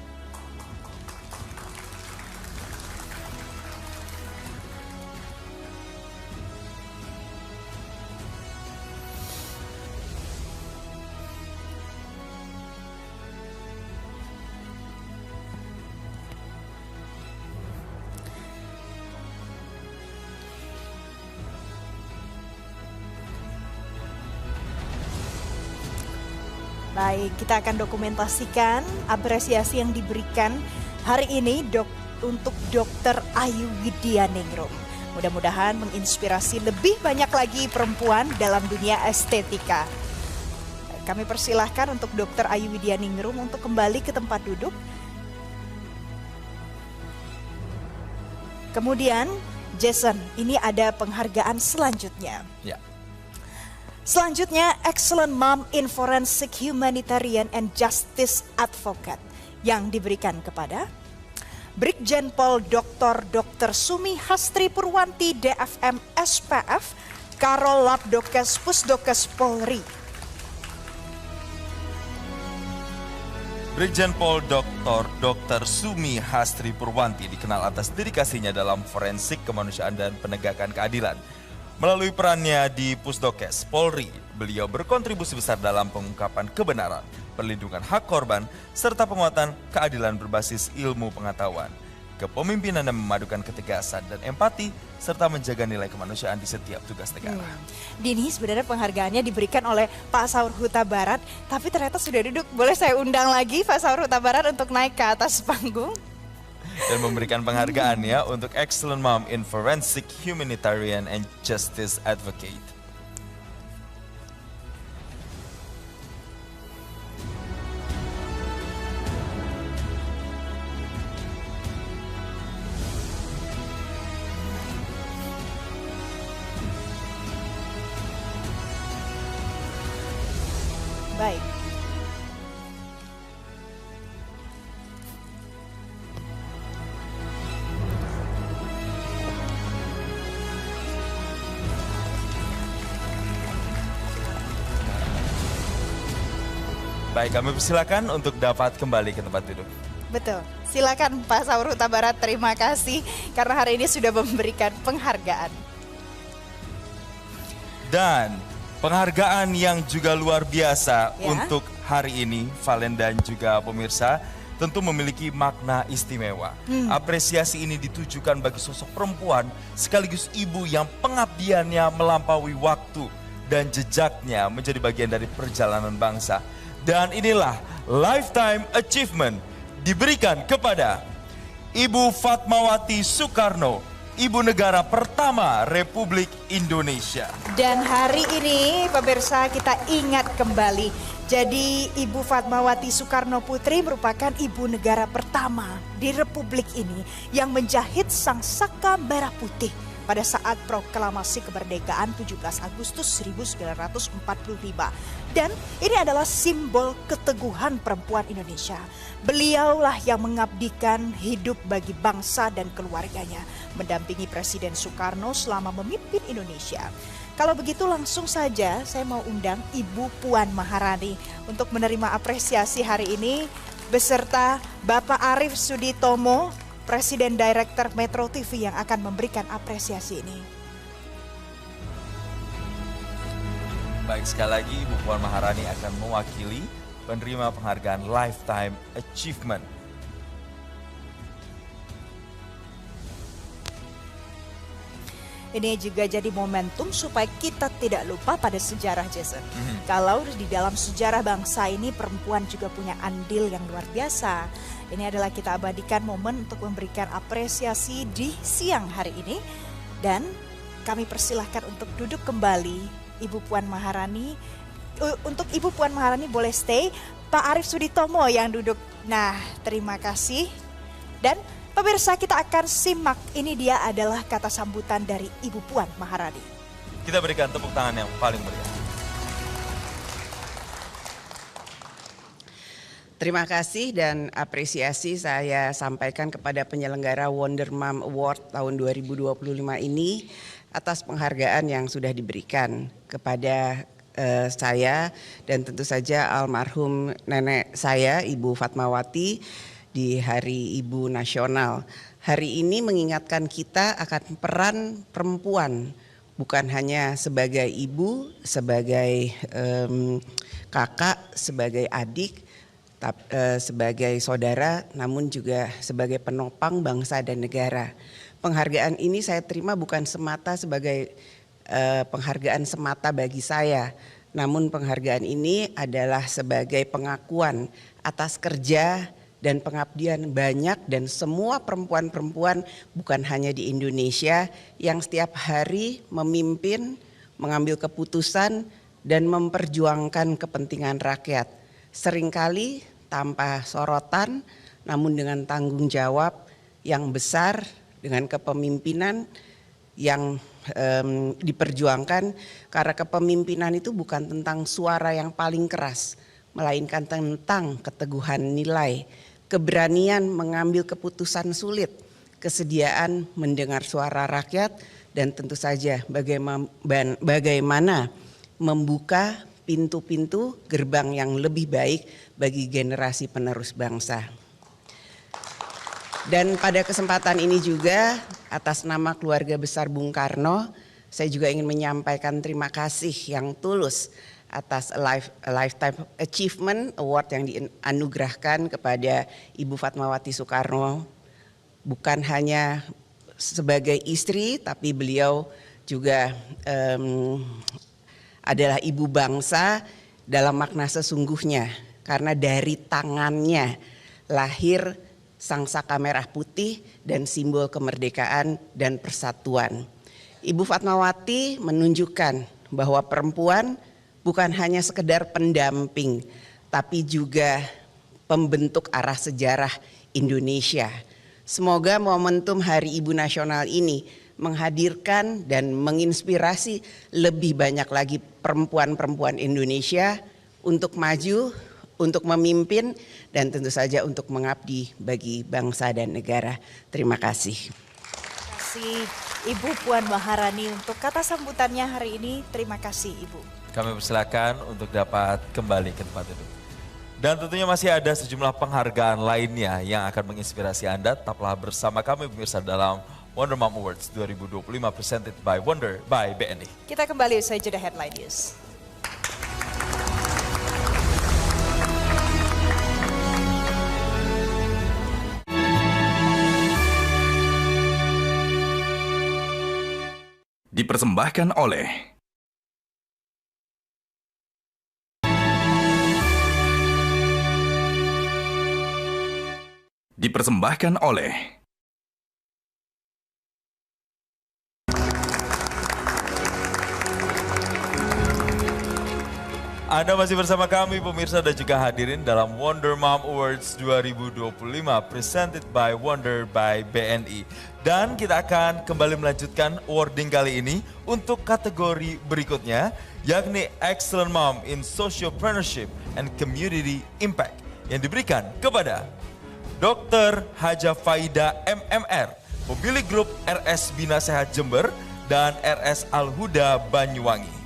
Baik, kita akan dokumentasikan apresiasi yang diberikan hari ini untuk Dr. Ayu Widianingrum. Mudah-mudahan menginspirasi lebih banyak lagi perempuan dalam dunia estetika. Kami persilahkan untuk Dr. Ayu Widianingrum untuk kembali ke tempat duduk. Kemudian, Jason, ini ada penghargaan selanjutnya. Ya. Selanjutnya, Excellent Mom in Forensic Humanitarian and Justice Advocate yang diberikan kepada Brigjen Pol Dr. Sumi Hastri Purwanti DFM SPF, Karo Labdokes Pusdokes Polri. Brigjen Pol Dr. Sumi Hastri Purwanti dikenal atas dedikasinya dalam forensik kemanusiaan dan penegakan keadilan. Melalui perannya di Pusdokes Polri, beliau berkontribusi besar dalam pengungkapan kebenaran, perlindungan hak korban, serta penguatan keadilan berbasis ilmu pengetahuan. Kepemimpinan yang memadukan ketegasan dan empati, serta menjaga nilai kemanusiaan di setiap tugas negara. Dini, sebenarnya penghargaannya diberikan oleh Pak Saur Huta Barat, tapi ternyata sudah duduk. Boleh saya undang lagi Pak Saur Huta Barat untuk naik ke atas panggung? Dan memberikan penghargaan ya untuk Excellent Mom in Forensic Humanitarian and Justice Advocate. Baik. Baik, kami persilakan untuk dapat kembali ke tempat duduk. Betul. Silakan Pak Saur Huta Barat, terima kasih karena hari ini sudah memberikan penghargaan. Dan penghargaan yang juga luar biasa Ya. untuk hari ini, Valen dan juga pemirsa, tentu memiliki makna istimewa. Apresiasi ini ditujukan bagi sosok perempuan sekaligus ibu yang pengabdiannya melampaui waktu dan jejaknya menjadi bagian dari perjalanan bangsa. Dan inilah Lifetime Achievement diberikan kepada Ibu Fatmawati Soekarno, Ibu Negara pertama Republik Indonesia. Dan hari ini pemirsa kita ingat kembali, jadi Ibu Fatmawati Soekarno Putri merupakan ibu negara pertama di Republik ini yang menjahit sang saka merah putih pada saat proklamasi kemerdekaan 17 Agustus 1945. Dan ini adalah simbol keteguhan perempuan Indonesia. Beliaulah yang mengabdikan hidup bagi bangsa dan keluarganya, mendampingi Presiden Soekarno selama memimpin Indonesia. Kalau begitu langsung saja saya mau undang Ibu Puan Maharani untuk menerima apresiasi hari ini beserta Bapak Arief Suditomo, Presiden Director Metro TV yang akan memberikan apresiasi ini. Baik, sekali lagi Ibu Puan Maharani akan mewakili penerima penghargaan Lifetime Achievement. Ini juga jadi momentum supaya kita tidak lupa pada sejarah, Jason. Kalau di dalam sejarah bangsa ini perempuan juga punya andil yang luar biasa. Ini adalah kita abadikan momen untuk memberikan apresiasi di siang hari ini. Dan kami persilahkan untuk duduk kembali Ibu Puan Maharani. Untuk Ibu Puan Maharani boleh stay. Pak Arief Suditomo yang duduk. Nah, terima kasih. Dan Pemirsa, kita akan simak. Ini dia adalah kata sambutan dari Ibu Puan Maharani. Kita berikan tepuk tangan yang paling meriah. Terima kasih dan apresiasi saya sampaikan kepada penyelenggara Wonder Mom Award tahun 2025 ini atas penghargaan yang sudah diberikan kepada saya dan tentu saja almarhum nenek saya Ibu Fatmawati di Hari Ibu Nasional. Hari ini mengingatkan kita akan peran perempuan, bukan hanya sebagai ibu, sebagai kakak, sebagai adik, sebagai saudara, namun juga sebagai penopang bangsa dan negara. Penghargaan ini saya terima bukan semata sebagai penghargaan semata bagi saya, namun penghargaan ini adalah sebagai pengakuan atas kerja dan pengabdian banyak dan semua perempuan-perempuan bukan hanya di Indonesia yang setiap hari memimpin, mengambil keputusan dan memperjuangkan kepentingan rakyat. Seringkali tanpa sorotan, namun dengan tanggung jawab yang besar, dengan kepemimpinan yang diperjuangkan. Karena kepemimpinan itu bukan tentang suara yang paling keras, melainkan tentang keteguhan nilai, keberanian mengambil keputusan sulit, kesediaan mendengar suara rakyat, dan tentu saja bagaimana membuka pintu-pintu gerbang yang lebih baik bagi generasi penerus bangsa. Dan pada kesempatan ini juga atas nama keluarga besar Bung Karno, saya juga ingin menyampaikan terima kasih yang tulus atas Lifetime Achievement Award yang dianugerahkan kepada Ibu Fatmawati Soekarno. Bukan hanya sebagai istri, tapi beliau juga adalah ibu bangsa dalam makna sesungguhnya, karena dari tangannya lahir sang saka merah putih dan simbol kemerdekaan dan persatuan. Ibu Fatmawati menunjukkan bahwa perempuan bukan hanya sekedar pendamping, tapi juga pembentuk arah sejarah Indonesia. Semoga momentum Hari Ibu Nasional ini menghadirkan dan menginspirasi lebih banyak lagi perempuan-perempuan Indonesia untuk maju, untuk memimpin, dan tentu saja untuk mengabdi bagi bangsa dan negara. Terima kasih. Terima kasih Ibu Puan Maharani untuk kata sambutannya hari ini. Terima kasih Ibu. Kami persilakan untuk dapat kembali ke tempat duduk. Dan tentunya masih ada sejumlah penghargaan lainnya yang akan menginspirasi Anda. Tetaplah bersama kami pemirsa dalam Wonder Mom Awards 2025 presented by Wonder by BNI. Kita kembali usai jeda Headline News. Dipersembahkan oleh Anda masih bersama kami pemirsa dan juga hadirin dalam Wonder Mom Awards 2025 presented by Wonder by BNI. Dan kita akan kembali melanjutkan awarding kali ini untuk kategori berikutnya, yakni Excellent Mom in Sociopreneurship and Community Impact yang diberikan kepada Dr. Haja Faida MMR, pemilik grup RS Bina Sehat Jember dan RS Al-Huda Banyuwangi.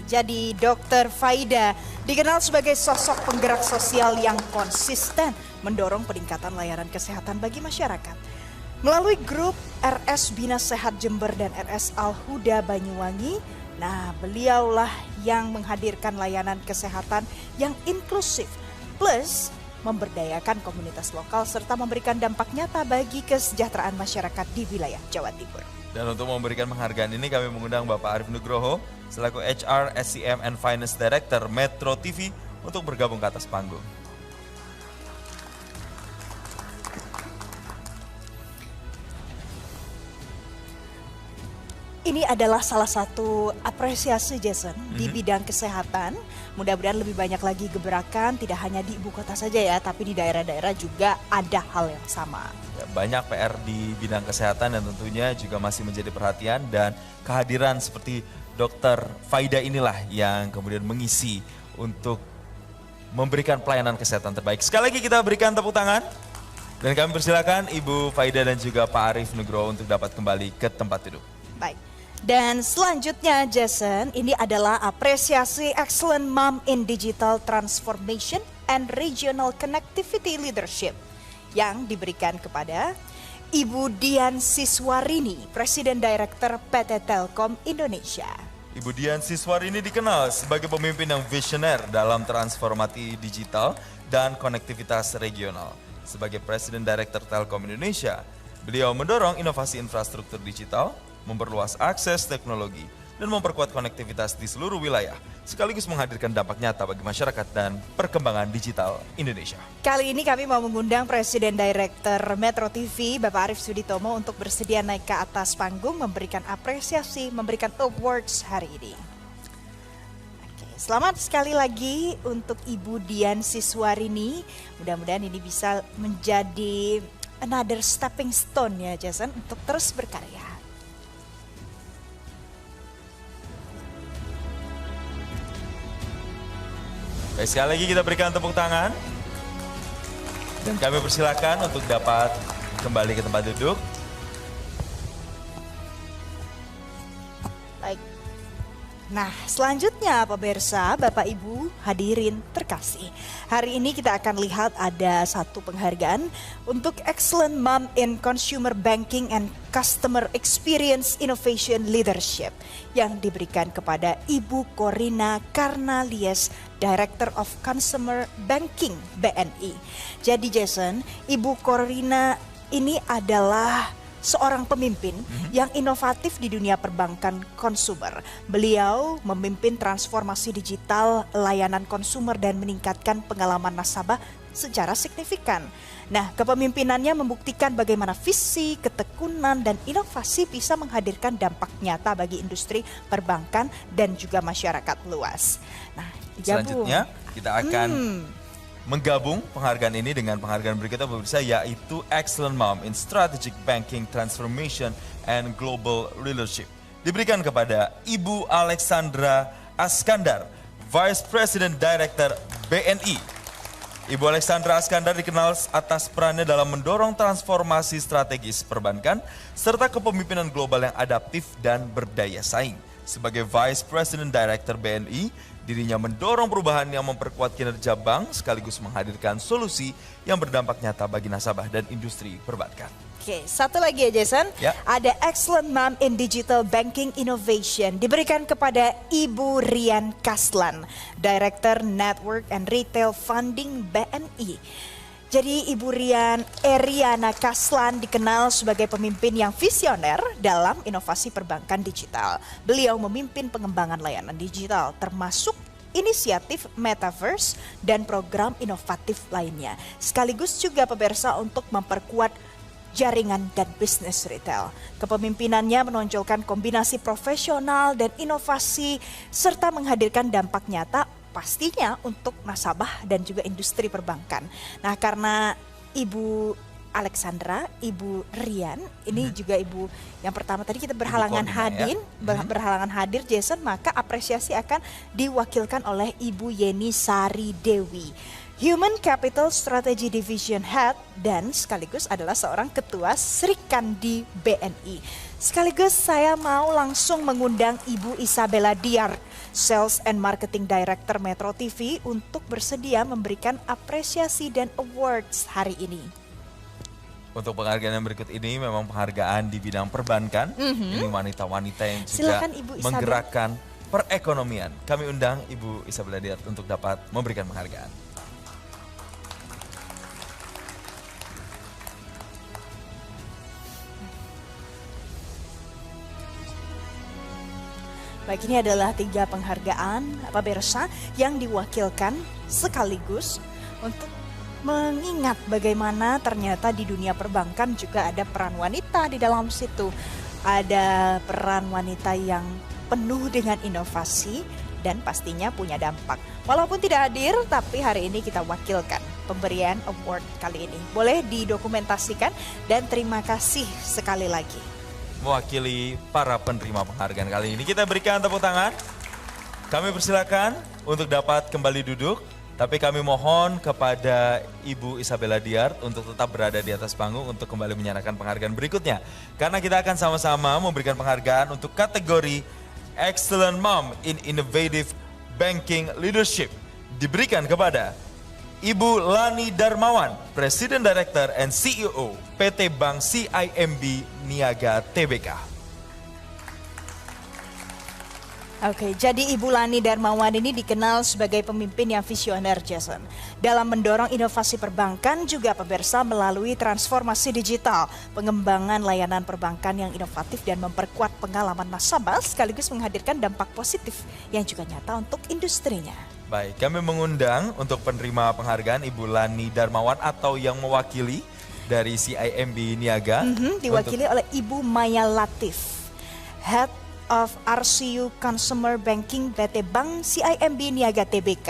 Jadi Dr. Faida dikenal sebagai sosok penggerak sosial yang konsisten mendorong peningkatan layanan kesehatan bagi masyarakat. Melalui grup RS Bina Sehat Jember dan RS Al-Huda Banyuwangi, beliaulah yang menghadirkan layanan kesehatan yang inklusif, plus memberdayakan komunitas lokal serta memberikan dampak nyata bagi kesejahteraan masyarakat di wilayah Jawa Timur. Dan untuk memberikan penghargaan ini kami mengundang Bapak Arif Nugroho selaku HR, SCM, and Finance Director Metro TV untuk bergabung ke atas panggung. Ini adalah salah satu apresiasi Jason di bidang kesehatan. Mudah-mudahan lebih banyak lagi gebrakan, tidak hanya di ibu kota saja ya, tapi di daerah-daerah juga ada hal yang sama. banyak PR di bidang kesehatan dan tentunya juga masih menjadi perhatian, dan kehadiran seperti Dr. Faida inilah yang kemudian mengisi untuk memberikan pelayanan kesehatan terbaik. Sekali lagi kita berikan tepuk tangan dan kami persilakan Ibu Faida dan juga Pak Arief Nugroho untuk dapat kembali ke tempat duduk. Baik. Dan selanjutnya Jason, ini adalah apresiasi Excellent Mom in Digital Transformation and Regional Connectivity Leadership yang diberikan kepada Ibu Dian Siswarini, Presiden Director PT Telkom Indonesia. Ibu Dian Siswarini dikenal sebagai pemimpin yang visioner dalam transformasi digital dan konektivitas regional. Sebagai Presiden Director Telkom Indonesia, beliau mendorong inovasi infrastruktur digital, memperluas akses teknologi, dan memperkuat konektivitas di seluruh wilayah, sekaligus menghadirkan dampak nyata bagi masyarakat dan perkembangan digital Indonesia. Kali ini kami mau mengundang Presiden Director Metro TV, Bapak Arief Suditomo, untuk bersedia naik ke atas panggung, memberikan apresiasi, memberikan awards hari ini. Oke, selamat sekali lagi untuk Ibu Dian Siswarini. Mudah-mudahan ini bisa menjadi another stepping stone ya Jason, untuk terus berkarya. Baik, sekali lagi kita berikan tepuk tangan. Dan kami persilakan untuk dapat kembali ke tempat duduk. Baik. Nah, selanjutnya pemirsa, Bapak Ibu hadirin terkasih. Hari ini kita akan lihat ada satu penghargaan untuk Excellent Mom in Consumer Banking and Customer Experience Innovation Leadership yang diberikan kepada Ibu Corina Karnalies, Director of Consumer Banking BNI. Jadi Jason, Ibu Corina ini adalah seorang pemimpin yang inovatif di dunia perbankan konsumer. Beliau memimpin transformasi digital layanan konsumer dan meningkatkan pengalaman nasabah secara signifikan. Nah, kepemimpinannya membuktikan bagaimana visi, ketekunan, dan inovasi bisa menghadirkan dampak nyata bagi industri perbankan dan juga masyarakat luas. Nah, selanjutnya kita akan menggabung penghargaan ini dengan penghargaan berikutnya pemirsa, yaitu Excellent Mom in Strategic Banking Transformation and Global Leadership. Diberikan kepada Ibu Alexandra Askandar, Vice President Director BNI. Ibu Alexandra Askandar dikenal atas perannya dalam mendorong transformasi strategis perbankan serta kepemimpinan global yang adaptif dan berdaya saing. Sebagai Vice President Director BNI, dirinya mendorong perubahan yang memperkuat kinerja bank sekaligus menghadirkan solusi yang berdampak nyata bagi nasabah dan industri perbankan. Oke, satu lagi ya Jason, ada Excellent Mom in Digital Banking Innovation diberikan kepada Ibu Rian Kaslan, Director Network and Retail Funding BNI. Jadi Ibu Rian Eriana Kaslan dikenal sebagai pemimpin yang visioner dalam inovasi perbankan digital. Beliau memimpin pengembangan layanan digital termasuk inisiatif Metaverse dan program inovatif lainnya. Sekaligus juga pemirsa untuk memperkuat jaringan dan bisnis retail. Kepemimpinannya menonjolkan kombinasi profesional dan inovasi serta menghadirkan dampak nyata pastinya untuk nasabah dan juga industri perbankan. Nah, karena Ibu Alexandra, Ibu Rian, ini juga Ibu yang pertama tadi kita berhalangan hadir, berhalangan hadir Jason, maka apresiasi akan diwakilkan oleh Ibu Yeni Sari Dewi, Human Capital Strategy Division Head dan sekaligus adalah seorang ketua Srikandi BNI. Sekaligus saya mau langsung mengundang Ibu Isabella Diar, Sales and Marketing Director Metro TV untuk bersedia memberikan apresiasi dan awards hari ini. Untuk penghargaan yang berikut ini memang penghargaan di bidang perbankan. Ini wanita-wanita yang juga menggerakkan perekonomian. Kami undang Ibu Isabella Diar untuk dapat memberikan penghargaan. Baik, ini adalah 3 penghargaan pemirsa yang diwakilkan sekaligus untuk mengingat bagaimana ternyata di dunia perbankan juga ada peran wanita di dalam situ. Ada peran wanita yang penuh dengan inovasi dan pastinya punya dampak. Walaupun tidak hadir, tapi hari ini kita wakilkan. pemberian award kali ini. Boleh didokumentasikan dan terima kasih sekali lagi. Mewakili para penerima penghargaan kali ini, kita berikan tepuk tangan. Kami persilakan untuk dapat kembali duduk. Tapi kami mohon kepada Ibu Isabella Diart untuk tetap berada di atas panggung untuk kembali menyerahkan penghargaan berikutnya. Karena kita akan sama-sama memberikan penghargaan untuk kategori Excellent Mom in Innovative Banking Leadership. Diberikan kepada Ibu Lani Darmawan, Presiden Director and CEO PT Bank CIMB Niaga Tbk. Oke, jadi Ibu Lani Darmawan ini dikenal sebagai pemimpin yang visioner, Jason. Dalam mendorong inovasi perbankan juga pemirsa melalui transformasi digital, pengembangan layanan perbankan yang inovatif dan memperkuat pengalaman nasabah sekaligus menghadirkan dampak positif yang juga nyata untuk industrinya. Baik, kami mengundang untuk penerima penghargaan Ibu Lani Darmawan atau yang mewakili dari CIMB Niaga. Diwakili oleh Ibu Maya Latif, Head of RCU Consumer Banking PT Bank CIMB Niaga Tbk.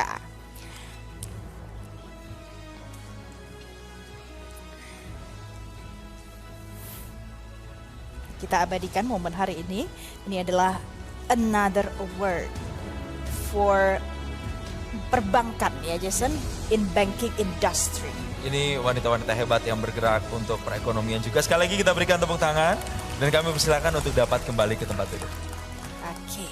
Kita abadikan momen hari ini. Ini adalah another award for perbankan ya Jason, in banking industry. Ini wanita-wanita hebat yang bergerak untuk perekonomian juga. Sekali lagi kita berikan tepuk tangan dan kami persilakan untuk dapat kembali ke tempat duduk. Oke.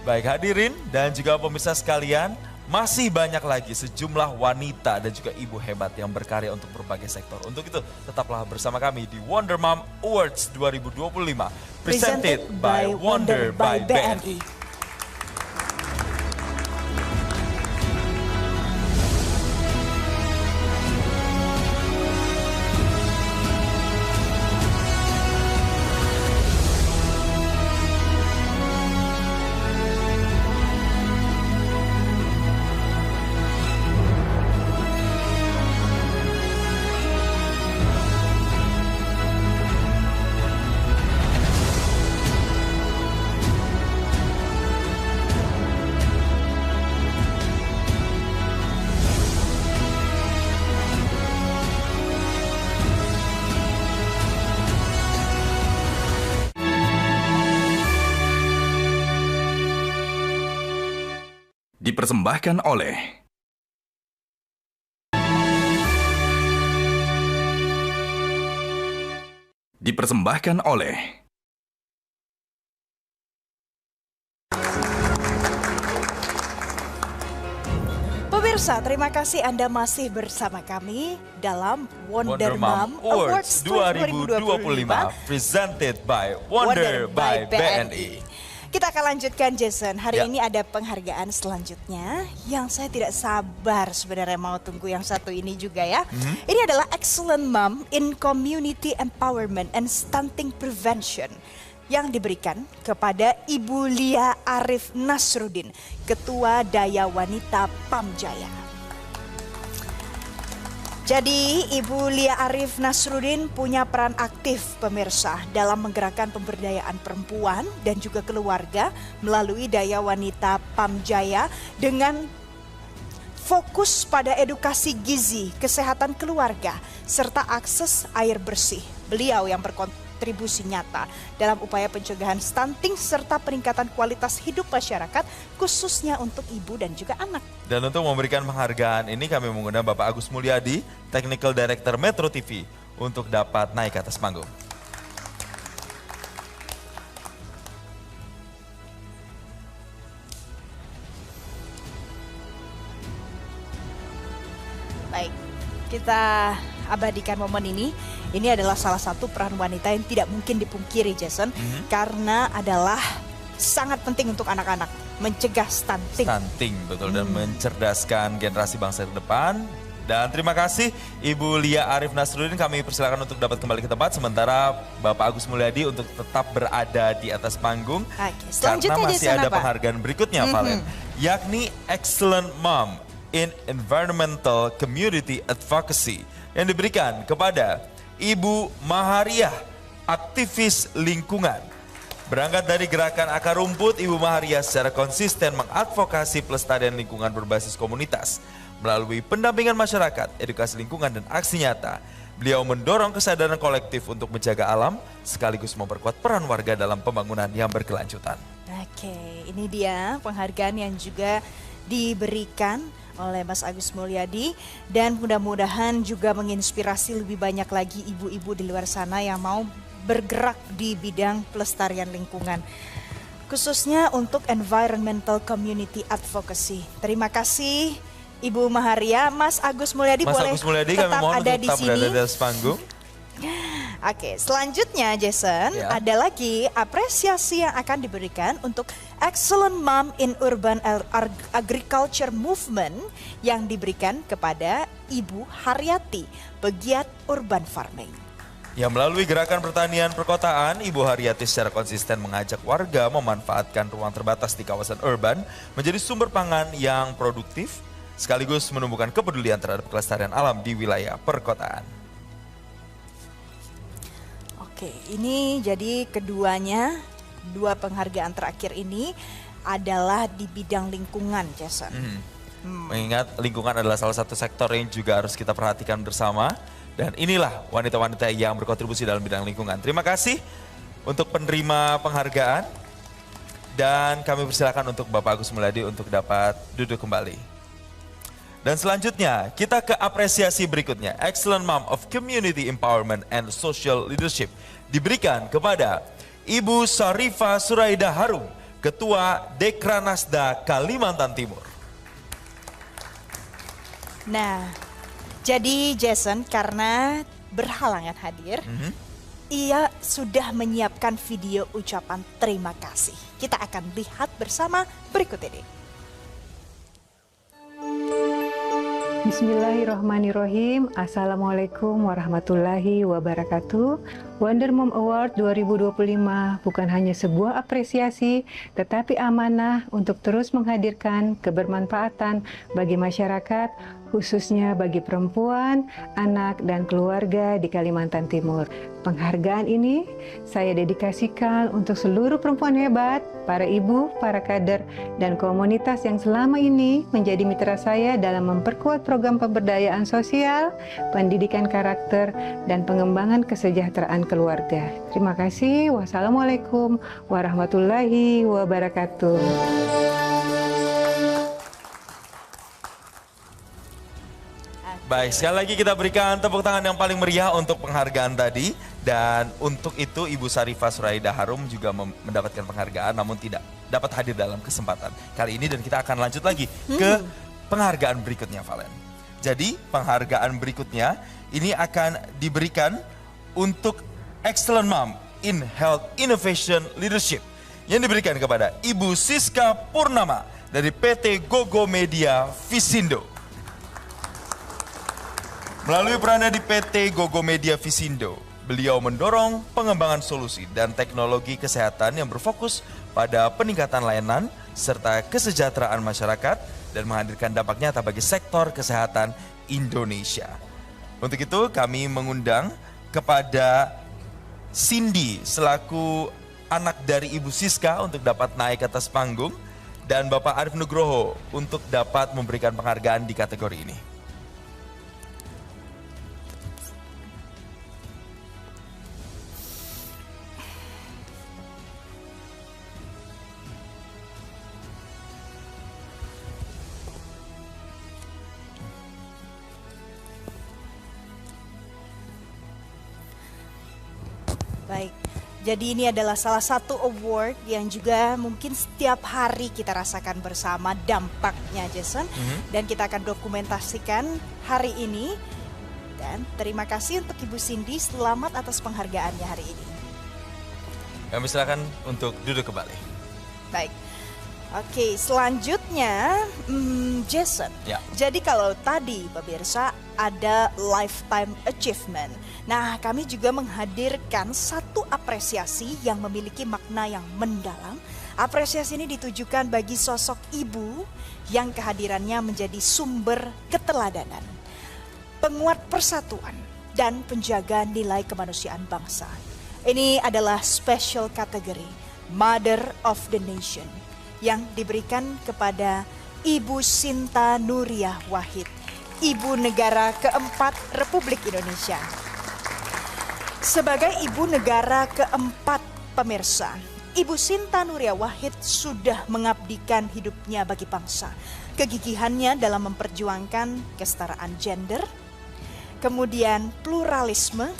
Baik hadirin dan juga pemirsa sekalian, masih banyak lagi sejumlah wanita dan juga ibu hebat yang berkarya untuk berbagai sektor. Untuk itu tetaplah bersama kami di Wonder Mom Awards 2025 presented by Wonder by BNI. Dipersembahkan oleh Pemirsa, terima kasih Anda masih bersama kami dalam Wonder Mom Awards 2025 presented by Wonder by BNI. Kita akan lanjutkan Jason, hari ini ada penghargaan selanjutnya yang saya tidak sabar sebenarnya mau tunggu yang satu ini juga ya. Ini adalah Excellent Mom in Community Empowerment and Stunting Prevention yang diberikan kepada Ibu Lia Arif Nasruddin, Ketua Daya Wanita Pamjaya. Jadi Ibu Lia Arif Nasruddin punya peran aktif pemirsa dalam menggerakkan pemberdayaan perempuan dan juga keluarga melalui Daya Wanita Pamjaya dengan fokus pada edukasi gizi, kesehatan keluarga, serta akses air bersih. Beliau yang berkontribusi nyata dalam upaya pencegahan stunting serta peningkatan kualitas hidup masyarakat khususnya untuk ibu dan juga anak. Dan untuk memberikan penghargaan ini kami mengundang Bapak Agus Mulyadi, Technical Director Metro TV untuk dapat naik ke atas panggung. Baik, kita abadikan momen ini. Ini adalah salah satu peran wanita yang tidak mungkin dipungkiri Jason, karena adalah sangat penting untuk anak-anak, mencegah stunting. Stunting, betul, dan mencerdaskan generasi bangsa ke depan. Dan terima kasih Ibu Lia Arif Nasruddin, kami persilakan untuk dapat kembali ke tempat. Sementara Bapak Agus Mulyadi untuk tetap berada di atas panggung. Oke, karena masih ada apa? penghargaan berikutnya Valen, yakni Excellent Mom in Environmental Community Advocacy yang diberikan kepada Ibu Mahariah, aktivis lingkungan. Berangkat dari gerakan akar rumput, Ibu Mahariah secara konsisten mengadvokasi pelestarian lingkungan berbasis komunitas Melalui pendampingan masyarakat, edukasi lingkungan, dan aksi nyata, beliau mendorong kesadaran kolektif untuk menjaga alam sekaligus memperkuat peran warga dalam pembangunan yang berkelanjutan. Oke, ini dia penghargaan yang juga diberikan oleh Mas Agus Mulyadi, dan mudah-mudahan juga menginspirasi lebih banyak lagi ibu-ibu di luar sana yang mau bergerak di bidang pelestarian lingkungan, khususnya untuk environmental community advocacy. Terima kasih Ibu Maharia. Mas Agus Mulyadi Mas boleh Agus Mulyadi, tetap kami mohon ada untuk di tetap sini. berada di atas panggung. Oke, selanjutnya Jason, Ya. ada lagi apresiasi yang akan diberikan untuk Excellent Mom in Urban Agriculture Movement yang diberikan kepada Ibu Haryati, pegiat urban farming. Ya, melalui gerakan pertanian perkotaan, Ibu Haryati secara konsisten mengajak warga memanfaatkan ruang terbatas di kawasan urban menjadi sumber pangan yang produktif, sekaligus menumbuhkan kepedulian terhadap kelestarian alam di wilayah perkotaan. Oke, ini jadi keduanya, dua penghargaan terakhir ini adalah di bidang lingkungan, Jason. Mengingat lingkungan adalah salah satu sektor yang juga harus kita perhatikan bersama. Dan inilah wanita-wanita yang berkontribusi dalam bidang lingkungan. Terima kasih untuk penerima penghargaan. Dan kami persilakan untuk Bapak Agus Mulyadi untuk dapat duduk kembali. Dan selanjutnya kita ke apresiasi berikutnya. Excellent Mom of Community Empowerment and Social Leadership diberikan kepada Ibu Syarifah Suraida Harum, Ketua Dekranasda Kalimantan Timur. Nah, jadi Jason karena berhalangan hadir, ia sudah menyiapkan video ucapan terima kasih. Kita akan lihat bersama berikut ini. Bismillahirrahmanirrahim. Assalamualaikum warahmatullahi wabarakatuh. Wonder Mom Award 2025 bukan hanya sebuah apresiasi, tetapi amanah untuk terus menghadirkan kebermanfaatan bagi masyarakat, khususnya bagi perempuan, anak, dan keluarga di Kalimantan Timur. Penghargaan ini saya dedikasikan untuk seluruh perempuan hebat, para ibu, para kader, dan komunitas yang selama ini menjadi mitra saya dalam memperkuat program pemberdayaan sosial, pendidikan karakter, dan pengembangan kesejahteraan keluarga. Terima kasih. Wassalamualaikum warahmatullahi wabarakatuh. Baik, sekali lagi kita berikan tepuk tangan yang paling meriah untuk penghargaan tadi. Dan untuk itu Ibu Syarifah Suraida Harum juga mendapatkan penghargaan namun tidak dapat hadir dalam kesempatan kali ini. Dan kita akan lanjut lagi ke penghargaan berikutnya, Valen. Jadi penghargaan berikutnya ini akan diberikan untuk Excellent Mom in Health Innovation Leadership yang diberikan kepada Ibu Siska Purnama dari PT Gogo Media Visindo. Melalui perannya di PT Gogo Media Visindo, beliau mendorong pengembangan solusi dan teknologi kesehatan yang berfokus pada peningkatan layanan serta kesejahteraan masyarakat dan menghadirkan dampak nyata bagi sektor kesehatan Indonesia. Untuk itu kami mengundang kepada Cindy selaku anak dari Ibu Siska untuk dapat naik ke atas panggung dan Bapak Arif Nugroho untuk dapat memberikan penghargaan di kategori ini. Baik, jadi ini adalah salah satu award yang juga mungkin setiap hari kita rasakan bersama dampaknya, Jason. Dan kita akan dokumentasikan hari ini. Dan terima kasih untuk Ibu Cindy, selamat atas penghargaannya hari ini. Kami silakan untuk duduk kembali. Baik, oke, selanjutnya Jason. Ya. Jadi kalau tadi pemirsa ada lifetime achievement. Nah, kami juga menghadirkan satu apresiasi yang memiliki makna yang mendalam. Apresiasi ini ditujukan bagi sosok ibu yang kehadirannya menjadi sumber keteladanan, penguat persatuan, dan penjaga nilai kemanusiaan bangsa. Ini adalah special category Mother of the Nation yang diberikan kepada Ibu Sinta Nuriyah Wahid Ibu Negara keempat Republik Indonesia. Sebagai Ibu Negara keempat, pemirsa, Ibu Sinta Nuria Wahid sudah mengabdikan hidupnya bagi bangsa. Kegigihannya dalam memperjuangkan kesetaraan gender, kemudian pluralisme,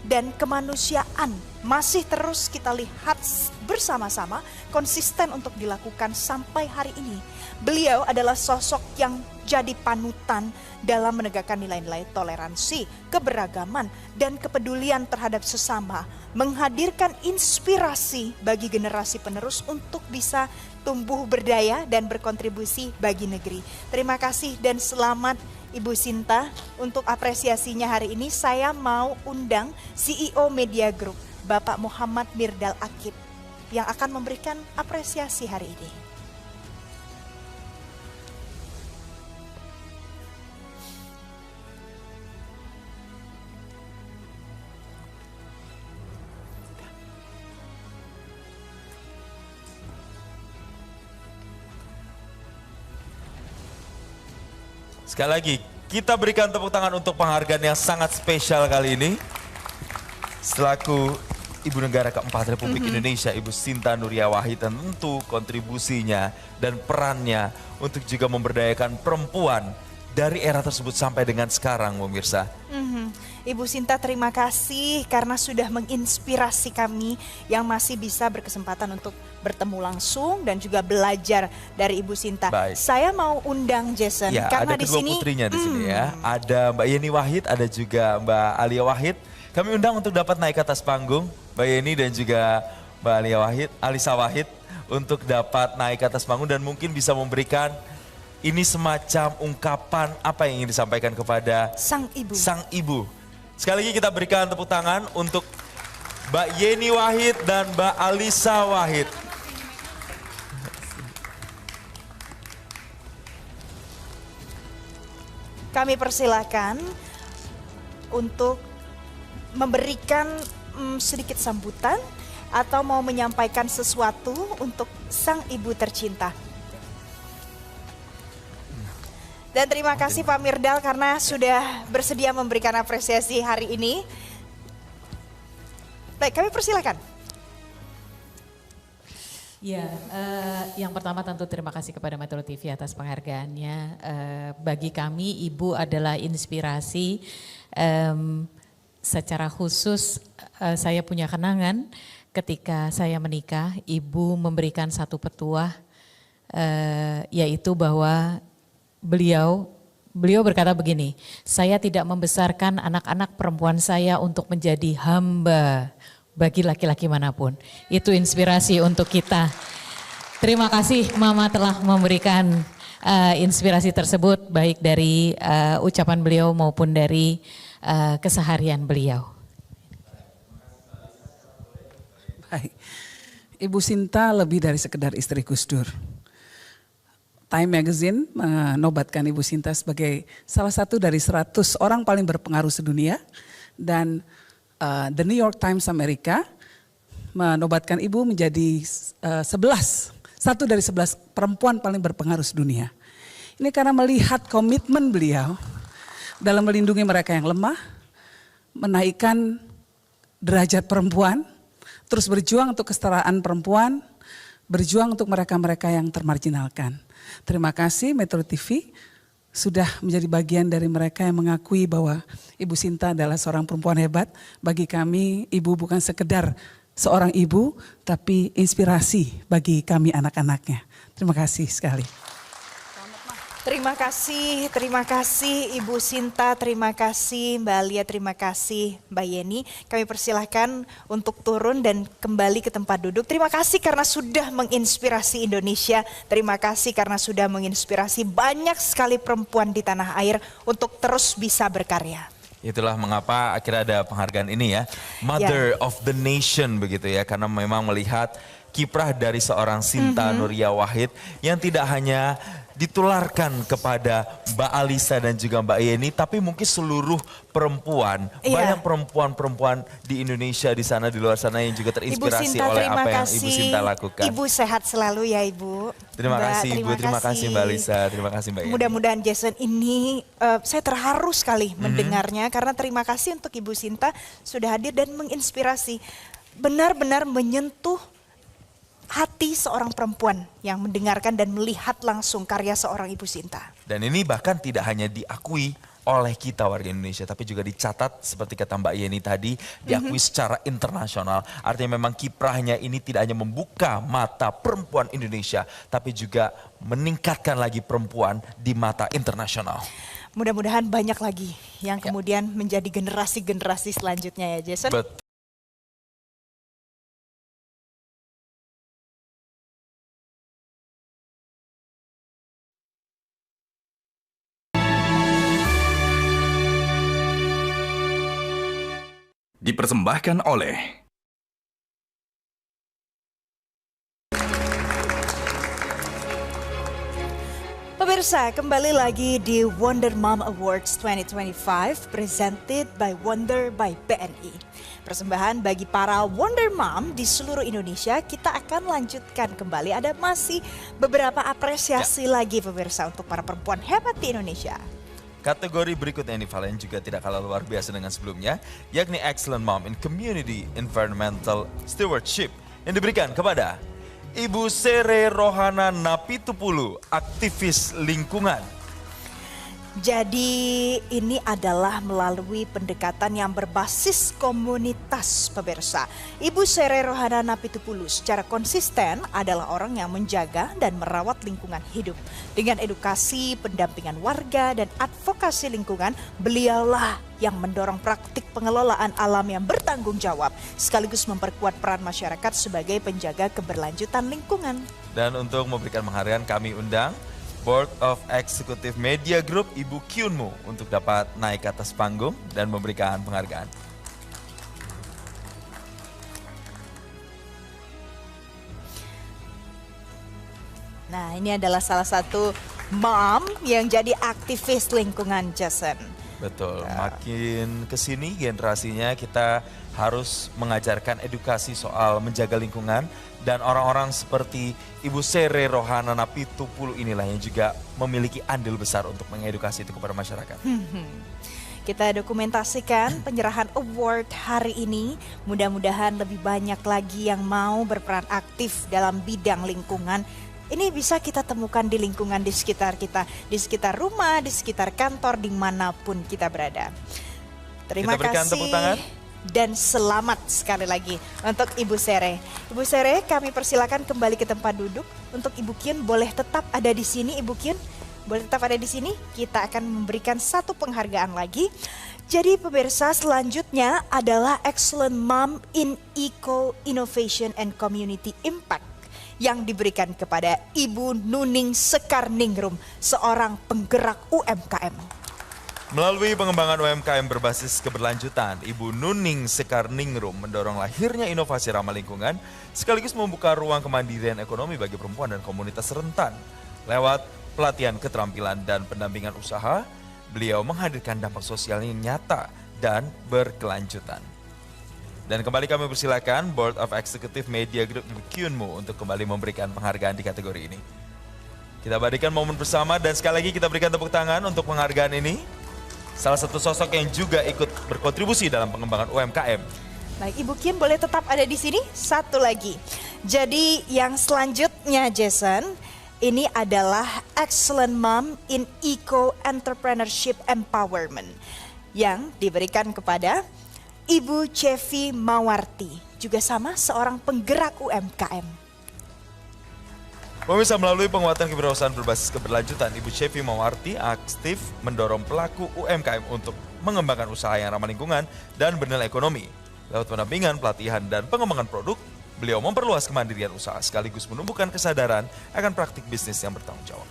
dan kemanusiaan masih terus kita lihat bersama-sama konsisten untuk dilakukan sampai hari ini. Beliau adalah sosok yang jadi panutan dalam menegakkan nilai-nilai toleransi, keberagaman, dan kepedulian terhadap sesama, menghadirkan inspirasi bagi generasi penerus untuk bisa tumbuh berdaya dan berkontribusi bagi negeri. Terima kasih dan selamat Ibu Sinta. Untuk apresiasinya hari ini saya mau undang CEO Media Group, Bapak Muhammad Mirdal Akib, yang akan memberikan apresiasi hari ini. Sekali lagi, kita berikan tepuk tangan untuk penghargaan yang sangat spesial kali ini. Selaku Ibu Negara keempat Republik Indonesia, Ibu Sinta Nuria Wahid, dan tentu kontribusinya dan perannya untuk juga memberdayakan perempuan dari era tersebut sampai dengan sekarang, pemirsa. Ibu Sinta, terima kasih karena sudah menginspirasi kami yang masih bisa berkesempatan untuk bertemu langsung dan juga belajar dari Ibu Sinta. Baik. Saya mau undang Jason Ya, karena ada di kedua sini putrinya di sini ya. Ada Mbak Yeni Wahid, ada juga Mbak Alia Wahid. Kami undang untuk dapat naik ke atas panggung, Mbak Yeni dan juga Mbak Alisa Wahid, untuk dapat naik ke atas panggung dan mungkin bisa memberikan ini semacam ungkapan apa yang ingin disampaikan kepada sang ibu. Sang ibu. Sekali lagi kita berikan tepuk tangan untuk Mbak Yeni Wahid dan Mbak Alisa Wahid. Kami persilakan untuk memberikan sedikit sambutan atau mau menyampaikan sesuatu untuk sang ibu tercinta. Dan terima kasih Pak Mirdal karena sudah bersedia memberikan apresiasi hari ini. Baik, kami persilakan. Ya, yang pertama tentu terima kasih kepada Metro TV atas penghargaannya. Bagi kami Ibu adalah inspirasi. Secara khusus saya punya kenangan ketika saya menikah, Ibu memberikan satu petuah, yaitu bahwa beliau berkata begini, saya tidak membesarkan anak-anak perempuan saya untuk menjadi hamba bagi laki-laki manapun. Itu inspirasi untuk kita. Terima kasih Mama telah memberikan inspirasi tersebut baik dari ucapan beliau maupun dari keseharian beliau. Baik, Ibu Sinta lebih dari sekedar istri Gus Dur. Time Magazine menobatkan Ibu Sinta sebagai salah satu dari 100 orang paling berpengaruh sedunia, dan The New York Times Amerika menobatkan Ibu menjadi satu dari 11 perempuan paling berpengaruh sedunia. Ini karena melihat komitmen beliau dalam melindungi mereka yang lemah, menaikkan derajat perempuan, terus berjuang untuk kesetaraan perempuan, berjuang untuk mereka-mereka yang termarginalkan. Terima kasih Metro TV sudah menjadi bagian dari mereka yang mengakui bahwa Ibu Sinta adalah seorang perempuan hebat. Bagi kami, Ibu bukan sekedar seorang ibu, tapi inspirasi bagi kami anak-anaknya. Terima kasih sekali. Terima kasih Ibu Sinta, terima kasih Mbak Alia, terima kasih Mbak Yeni. Kami persilahkan untuk turun dan kembali ke tempat duduk. Terima kasih karena sudah menginspirasi Indonesia, terima kasih karena sudah menginspirasi banyak sekali perempuan di tanah air untuk terus bisa berkarya. Itulah mengapa akhirnya ada penghargaan ini ya, Mother of the Nation begitu ya, karena memang melihat kiprah dari seorang Sinta Nuria Wahid yang tidak hanya ditularkan kepada Mbak Alisa dan juga Mbak Yeni, tapi mungkin seluruh perempuan, banyak perempuan-perempuan di Indonesia di sana, di luar sana yang juga terinspirasi oleh apa yang Ibu Sinta lakukan. Ibu sehat selalu ya Ibu. Terima kasih Ibu, terima kasih Mbak Alisa, terima kasih Mbak Yeni. Mudah-mudahan Jason ini saya terharu sekali mendengarnya karena terima kasih untuk Ibu Sinta sudah hadir dan menginspirasi. Benar-benar menyentuh hati seorang perempuan yang mendengarkan dan melihat langsung karya seorang Ibu Sinta. Dan ini bahkan tidak hanya diakui oleh kita warga Indonesia, tapi juga dicatat seperti kata Mbak Yeni tadi, diakui secara internasional. Artinya memang kiprahnya ini tidak hanya membuka mata perempuan Indonesia, tapi juga meningkatkan lagi perempuan di mata internasional. Mudah-mudahan banyak lagi yang kemudian menjadi generasi-generasi selanjutnya ya Jason. Dipersembahkan oleh Pemirsa, kembali lagi di Wonder Mom Awards 2025 presented by Wonder by BNI. Persembahan bagi para Wonder Mom di seluruh Indonesia. Kita akan lanjutkan kembali. Ada masih beberapa apresiasi lagi pemirsa untuk para perempuan hebat di Indonesia. Kategori berikutnya ini Valen juga tidak kalah luar biasa dengan sebelumnya, yakni Excellent Mom in Community Environmental Stewardship yang diberikan kepada Ibu Sere Rohana Napitupulu, aktivis lingkungan. Jadi ini adalah melalui pendekatan yang berbasis komunitas pemirsa. Ibu Sere Rohana Napitupulu secara konsisten adalah orang yang menjaga dan merawat lingkungan hidup. Dengan edukasi, pendampingan warga, dan advokasi lingkungan, beliaulah yang mendorong praktik pengelolaan alam yang bertanggung jawab, sekaligus memperkuat peran masyarakat sebagai penjaga keberlanjutan lingkungan. Dan untuk memberikan penghargaan kami undang Board of Executive Media Group Ibu Kyunmu untuk dapat naik ke atas panggung dan memberikan penghargaan. Nah, ini adalah salah satu mom yang jadi aktivis lingkungan Jason. Betul, makin kesini generasinya kita harus mengajarkan edukasi soal menjaga lingkungan. Dan orang-orang seperti Ibu Sere Rohana Napitupulu inilah yang juga memiliki andil besar untuk mengedukasi itu kepada masyarakat. Kita dokumentasikan penyerahan award hari ini. Mudah-mudahan lebih banyak lagi yang mau berperan aktif dalam bidang lingkungan. Ini bisa kita temukan di lingkungan di sekitar kita, di sekitar rumah, di sekitar kantor, dimanapun kita berada. Terima kita berikan kasih. Tepuk tangan. Dan selamat sekali lagi untuk Ibu Sere. Ibu Sere, kami persilakan kembali ke tempat duduk. Untuk Ibu Kyun boleh tetap ada di sini, Ibu Kyun. Boleh tetap ada di sini. Kita akan memberikan satu penghargaan lagi. Jadi pemirsa, selanjutnya adalah Excellent Mom in Eco Innovation and Community Impact yang diberikan kepada Ibu Nuning Sekarningrum, seorang penggerak UMKM. Melalui pengembangan UMKM berbasis keberlanjutan, Ibu Nuning Sekarningrum mendorong lahirnya inovasi ramah lingkungan sekaligus membuka ruang kemandirian ekonomi bagi perempuan dan komunitas rentan. Lewat pelatihan keterampilan dan pendampingan usaha, beliau menghadirkan dampak sosial yang nyata dan berkelanjutan. Dan kembali kami persilakan Board of Executive Media Group Ibu Kyunmu untuk kembali memberikan penghargaan di kategori ini. Kita berikan momen bersama dan sekali lagi kita berikan tepuk tangan untuk penghargaan ini. Salah satu sosok yang juga ikut berkontribusi dalam pengembangan UMKM. Baik, Ibu Kyun boleh tetap ada di sini. Satu lagi. Jadi yang selanjutnya Jason, ini adalah Excellent Mom in Eco Entrepreneurship Empowerment yang diberikan kepada Ibu Cevi Mawarti, juga sama seorang penggerak UMKM. Pemirsa, melalui penguatan kewirausahaan berbasis keberlanjutan, Ibu Cevi Mawarti aktif mendorong pelaku UMKM untuk mengembangkan usaha yang ramah lingkungan dan bernilai ekonomi. Lewat pendampingan, pelatihan, dan pengembangan produk, beliau memperluas kemandirian usaha sekaligus menumbuhkan kesadaran akan praktik bisnis yang bertanggung jawab.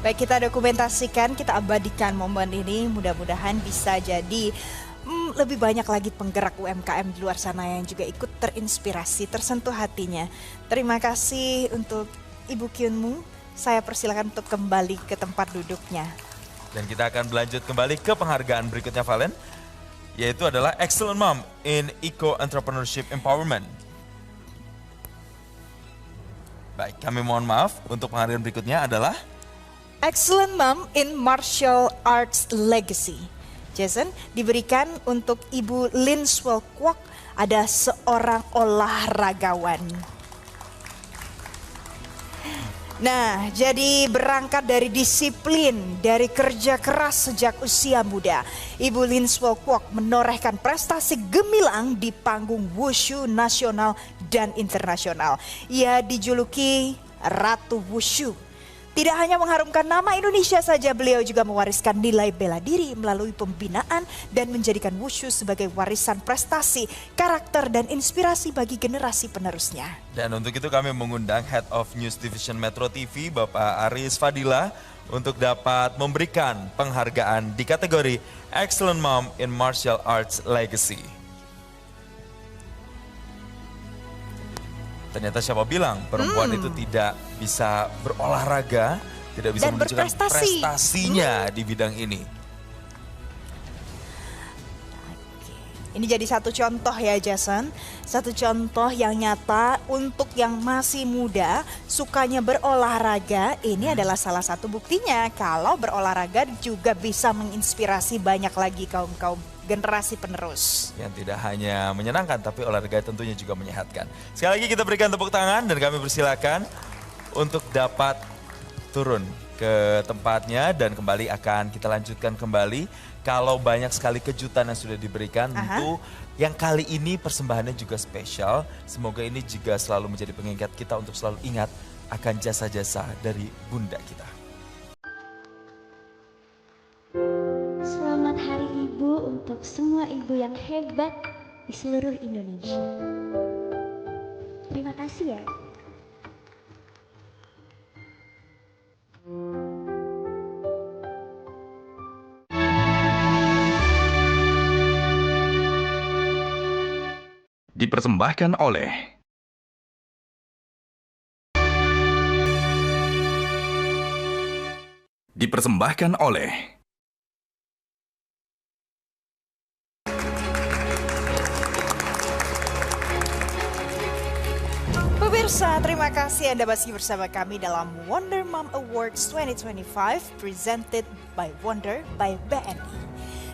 Baik, kita dokumentasikan, kita abadikan momen ini, mudah-mudahan bisa jadi lebih banyak lagi penggerak UMKM di luar sana yang juga ikut terinspirasi, tersentuh hatinya. Terima kasih untuk Ibu Kyun Moo. Saya persilakan untuk kembali ke tempat duduknya. Dan kita akan berlanjut kembali ke penghargaan berikutnya, Valen, yaitu adalah Excellent Mom in Eco Entrepreneurship Empowerment. Baik, kami mohon maaf, untuk penghargaan berikutnya adalah Excellent Mom in Martial Arts Legacy. Jason, diberikan untuk Ibu Lin Swell Kwok, ada seorang olahragawan. Nah, jadi berangkat dari disiplin, dari kerja keras sejak usia muda, Ibu Lin Swell Kwok menorehkan prestasi gemilang di panggung wushu nasional dan internasional. Ia dijuluki Ratu Wushu. Tidak hanya mengharumkan nama Indonesia saja, beliau juga mewariskan nilai bela diri melalui pembinaan dan menjadikan wushu sebagai warisan prestasi, karakter dan inspirasi bagi generasi penerusnya. Dan untuk itu kami mengundang Head of News Division Metro TV, Bapak Aris Fadila, untuk dapat memberikan penghargaan di kategori Excellent Mom in Martial Arts Legacy. Ternyata siapa bilang perempuan itu tidak bisa berolahraga, tidak bisa menunjukkan prestasinya di bidang ini. Ini jadi satu contoh ya Jason, satu contoh yang nyata untuk yang masih muda, sukanya berolahraga, ini adalah salah satu buktinya kalau berolahraga juga bisa menginspirasi banyak lagi kaum-kaum generasi penerus. Yang tidak hanya menyenangkan tapi olahraga tentunya juga menyehatkan. Sekali lagi kita berikan tepuk tangan dan kami persilakan untuk dapat turun ke tempatnya dan kembali akan kita lanjutkan kembali. Kalau banyak sekali kejutan yang sudah diberikan, tentu yang kali ini persembahannya juga spesial. Semoga ini juga selalu menjadi pengingat kita untuk selalu ingat akan jasa-jasa dari Bunda kita. Selamat Hari Ibu untuk semua ibu yang hebat di seluruh Indonesia. Terima kasih ya. Dipersembahkan oleh Pemirsa, terima kasih Anda masih bersama kami dalam Wonder Mom Awards 2025 presented by Wonder by BNI.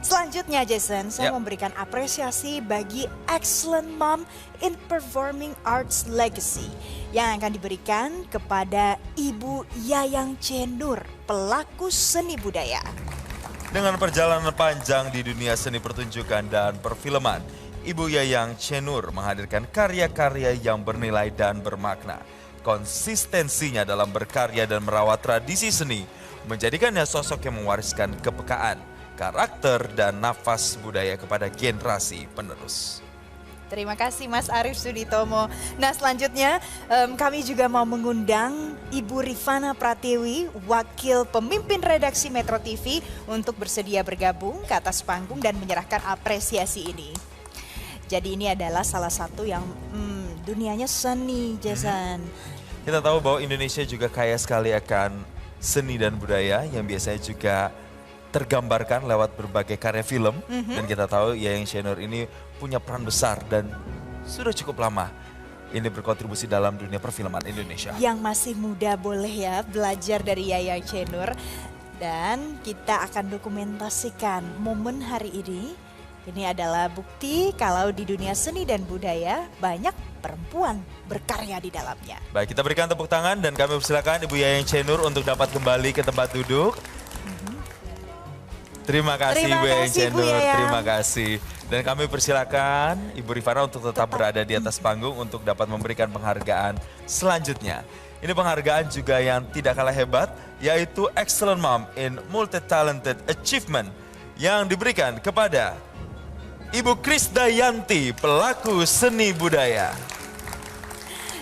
Selanjutnya Jason, saya memberikan apresiasi bagi Excellent Mom in Performing Arts Legacy yang akan diberikan kepada Ibu Yayang Cenur, pelaku seni budaya. Dengan perjalanan panjang di dunia seni pertunjukan dan perfilman, Ibu Yayang Cenur menghadirkan karya-karya yang bernilai dan bermakna. Konsistensinya dalam berkarya dan merawat tradisi seni menjadikannya sosok yang mewariskan kepekaan, karakter dan nafas budaya kepada generasi penerus. Terima kasih Mas Arief Suditomo. Nah selanjutnya kami juga mau mengundang Ibu Rifana Pratiwi, Wakil Pemimpin Redaksi Metro TV untuk bersedia bergabung ke atas panggung dan menyerahkan apresiasi ini. Jadi ini adalah salah satu yang dunianya seni, Jason. Kita tahu bahwa Indonesia juga kaya sekali akan seni dan budaya yang biasanya juga tergambarkan lewat berbagai karya film. Dan kita tahu Yayang Cenur ini punya peran besar dan sudah cukup lama ini berkontribusi dalam dunia perfilman Indonesia. Yang masih muda boleh ya belajar dari Yayang Cenur. Dan kita akan dokumentasikan momen hari ini. Ini adalah bukti kalau di dunia seni dan budaya banyak perempuan berkarya di dalamnya. Baik, kita berikan tepuk tangan dan kami persilakan Ibu Yayang Cenur untuk dapat kembali ke tempat duduk. Terima kasih Ibu Yayang Cenur, terima kasih. Dan kami persilakan Ibu Rifana untuk tetap berada di atas panggung untuk dapat memberikan penghargaan selanjutnya. Ini penghargaan juga yang tidak kalah hebat, yaitu Excellent Mom in Multi-Talented Achievement yang diberikan kepada Ibu Krisdayanti, pelaku seni budaya.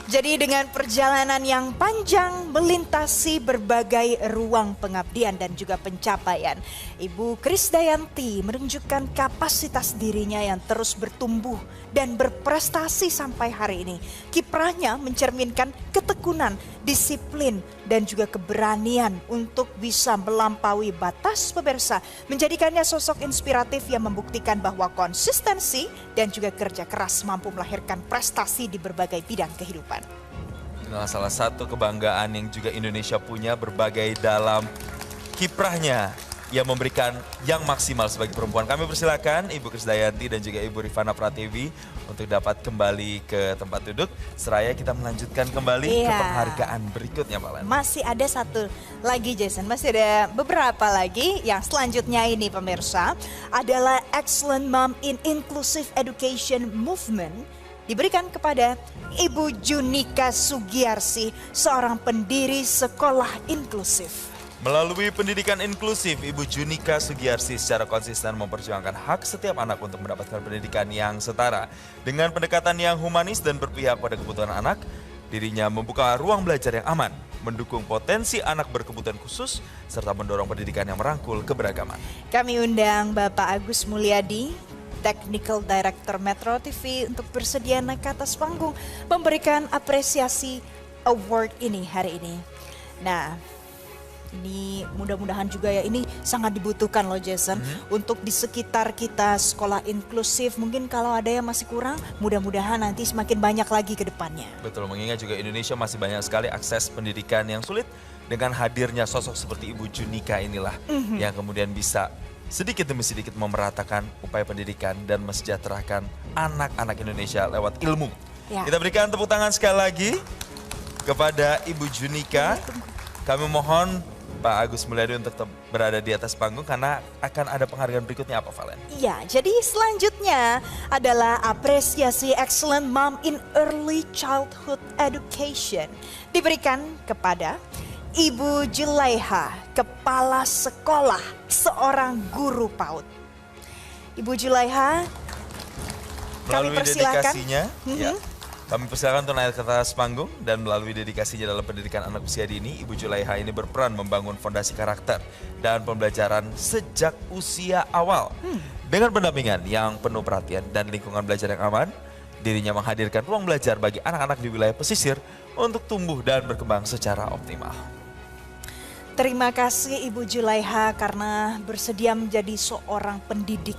Jadi dengan perjalanan yang panjang melintasi berbagai ruang pengabdian dan juga pencapaian, Ibu Krisdayanti menunjukkan kapasitas dirinya yang terus bertumbuh dan berprestasi sampai hari ini. Kiprahnya mencerminkan ketekunan, disiplin, dan juga keberanian untuk bisa melampaui batas pemirsa, menjadikannya sosok inspiratif yang membuktikan bahwa konsistensi dan juga kerja keras mampu melahirkan prestasi di berbagai bidang kehidupan. Nah, salah satu kebanggaan yang juga Indonesia punya berbagai dalam kiprahnya yang memberikan yang maksimal sebagai perempuan. Kami persilakan Ibu Krisdayanti dan juga Ibu Rifana Pratiwi untuk dapat kembali ke tempat duduk. Seraya kita melanjutkan kembali ke penghargaan berikutnya, Pak Len. Masih ada satu lagi, Jason. Masih ada beberapa lagi. Yang selanjutnya ini pemirsa adalah Excellent Mom in Inclusive Education Movement, diberikan kepada Ibu Junika Sugiyarsi, seorang pendiri sekolah inklusif. Melalui pendidikan inklusif, Ibu Junika Sugiyarsi secara konsisten memperjuangkan hak setiap anak untuk mendapatkan pendidikan yang setara. Dengan pendekatan yang humanis dan berpihak pada kebutuhan anak, dirinya membuka ruang belajar yang aman, mendukung potensi anak berkebutuhan khusus, serta mendorong pendidikan yang merangkul keberagaman. Kami undang Bapak Agus Mulyadi, Technical Director Metro TV, untuk bersedia naik ke atas panggung memberikan apresiasi award ini hari ini. Nah, ini mudah-mudahan juga ya, ini sangat dibutuhkan loh Jason, untuk di sekitar kita sekolah inklusif. Mungkin kalau ada yang masih kurang, mudah-mudahan nanti semakin banyak lagi ke depannya. Betul, mengingat juga Indonesia masih banyak sekali akses pendidikan yang sulit. Dengan hadirnya sosok seperti Ibu Junika inilah yang kemudian bisa sedikit demi sedikit memeratakan upaya pendidikan dan mesejahterakan anak-anak Indonesia lewat ilmu. Ya. Kita berikan tepuk tangan sekali lagi kepada Ibu Junika. Kami mohon Pak Agus Mulyadi untuk berada di atas panggung karena akan ada penghargaan berikutnya, apa Valen? Iya, jadi selanjutnya adalah apresiasi Excellent Mom in Early Childhood Education, diberikan kepada Ibu Julaiha, Kepala Sekolah seorang guru PAUD. Ibu Julaiha, kami persilakan. Dedikasinya, kami persilakan untuk naik ke atas panggung, dan melalui dedikasinya dalam pendidikan anak usia dini, Ibu Julaiha ini berperan membangun fondasi karakter dan pembelajaran sejak usia awal. Dengan pendampingan yang penuh perhatian dan lingkungan belajar yang aman, dirinya menghadirkan ruang belajar bagi anak-anak di wilayah pesisir untuk tumbuh dan berkembang secara optimal. Terima kasih Ibu Julaiha karena bersedia menjadi seorang pendidik.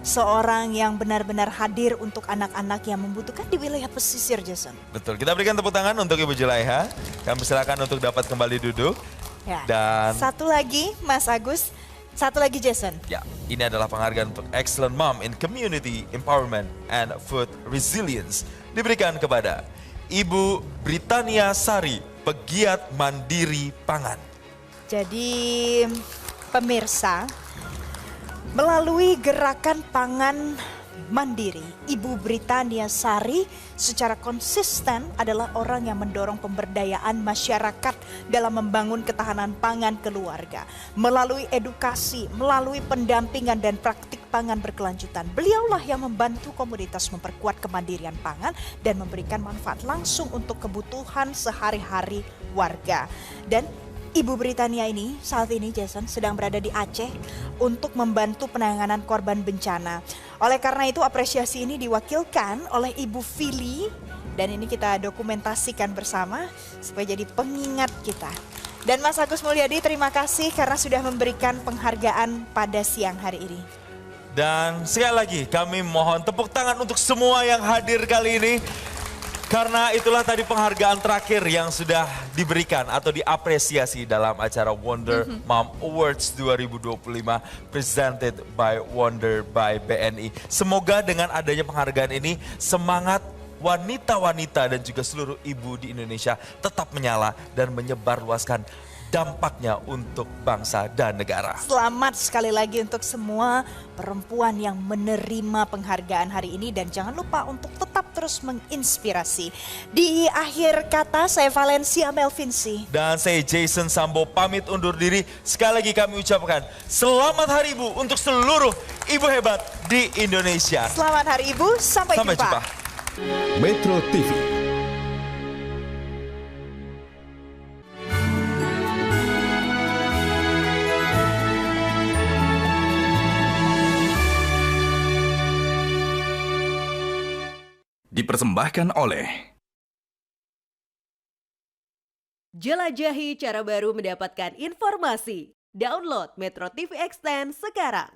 Seorang yang benar-benar hadir untuk anak-anak yang membutuhkan di wilayah pesisir, Jason. Betul, kita berikan tepuk tangan untuk Ibu Julaiha. Kami silakan untuk dapat kembali duduk. Ya. Dan satu lagi Mas Agus, satu lagi Jason. Ya, ini adalah penghargaan untuk Excellent Mom in Community Empowerment and Food Resilience. Diberikan kepada Ibu Britania Sari, pegiat mandiri pangan. Jadi pemirsa, melalui gerakan pangan mandiri, Ibu Britania Sari secara konsisten adalah orang yang mendorong pemberdayaan masyarakat dalam membangun ketahanan pangan keluarga. Melalui edukasi, melalui pendampingan dan praktik pangan berkelanjutan, beliaulah yang membantu komunitas memperkuat kemandirian pangan dan memberikan manfaat langsung untuk kebutuhan sehari-hari warga. Dan Ibu Britania ini saat ini Jason sedang berada di Aceh untuk membantu penanganan korban bencana. Oleh karena itu apresiasi ini diwakilkan oleh Ibu Fili, dan ini kita dokumentasikan bersama supaya jadi pengingat kita. Dan Mas Agus Mulyadi, terima kasih karena sudah memberikan penghargaan pada siang hari ini. Dan sekali lagi kami mohon tepuk tangan untuk semua yang hadir kali ini. Karena itulah tadi penghargaan terakhir yang sudah diberikan atau diapresiasi dalam acara Wonder Mom Awards 2025 presented by Wonder by BNI. Semoga dengan adanya penghargaan ini semangat wanita-wanita dan juga seluruh ibu di Indonesia tetap menyala dan menyebarluaskan dampaknya untuk bangsa dan negara. Selamat sekali lagi untuk semua perempuan yang menerima penghargaan hari ini, dan jangan lupa untuk tetap terus menginspirasi. Di akhir kata, saya Valencia Melvinsi. Dan saya Jason Sambo pamit undur diri. Sekali lagi kami ucapkan selamat Hari Ibu untuk seluruh ibu hebat di Indonesia. Selamat Hari Ibu, sampai jumpa. Metro TV Dipersembahkan oleh Jelajahi cara baru mendapatkan informasi. Download Metro TV Extend sekarang.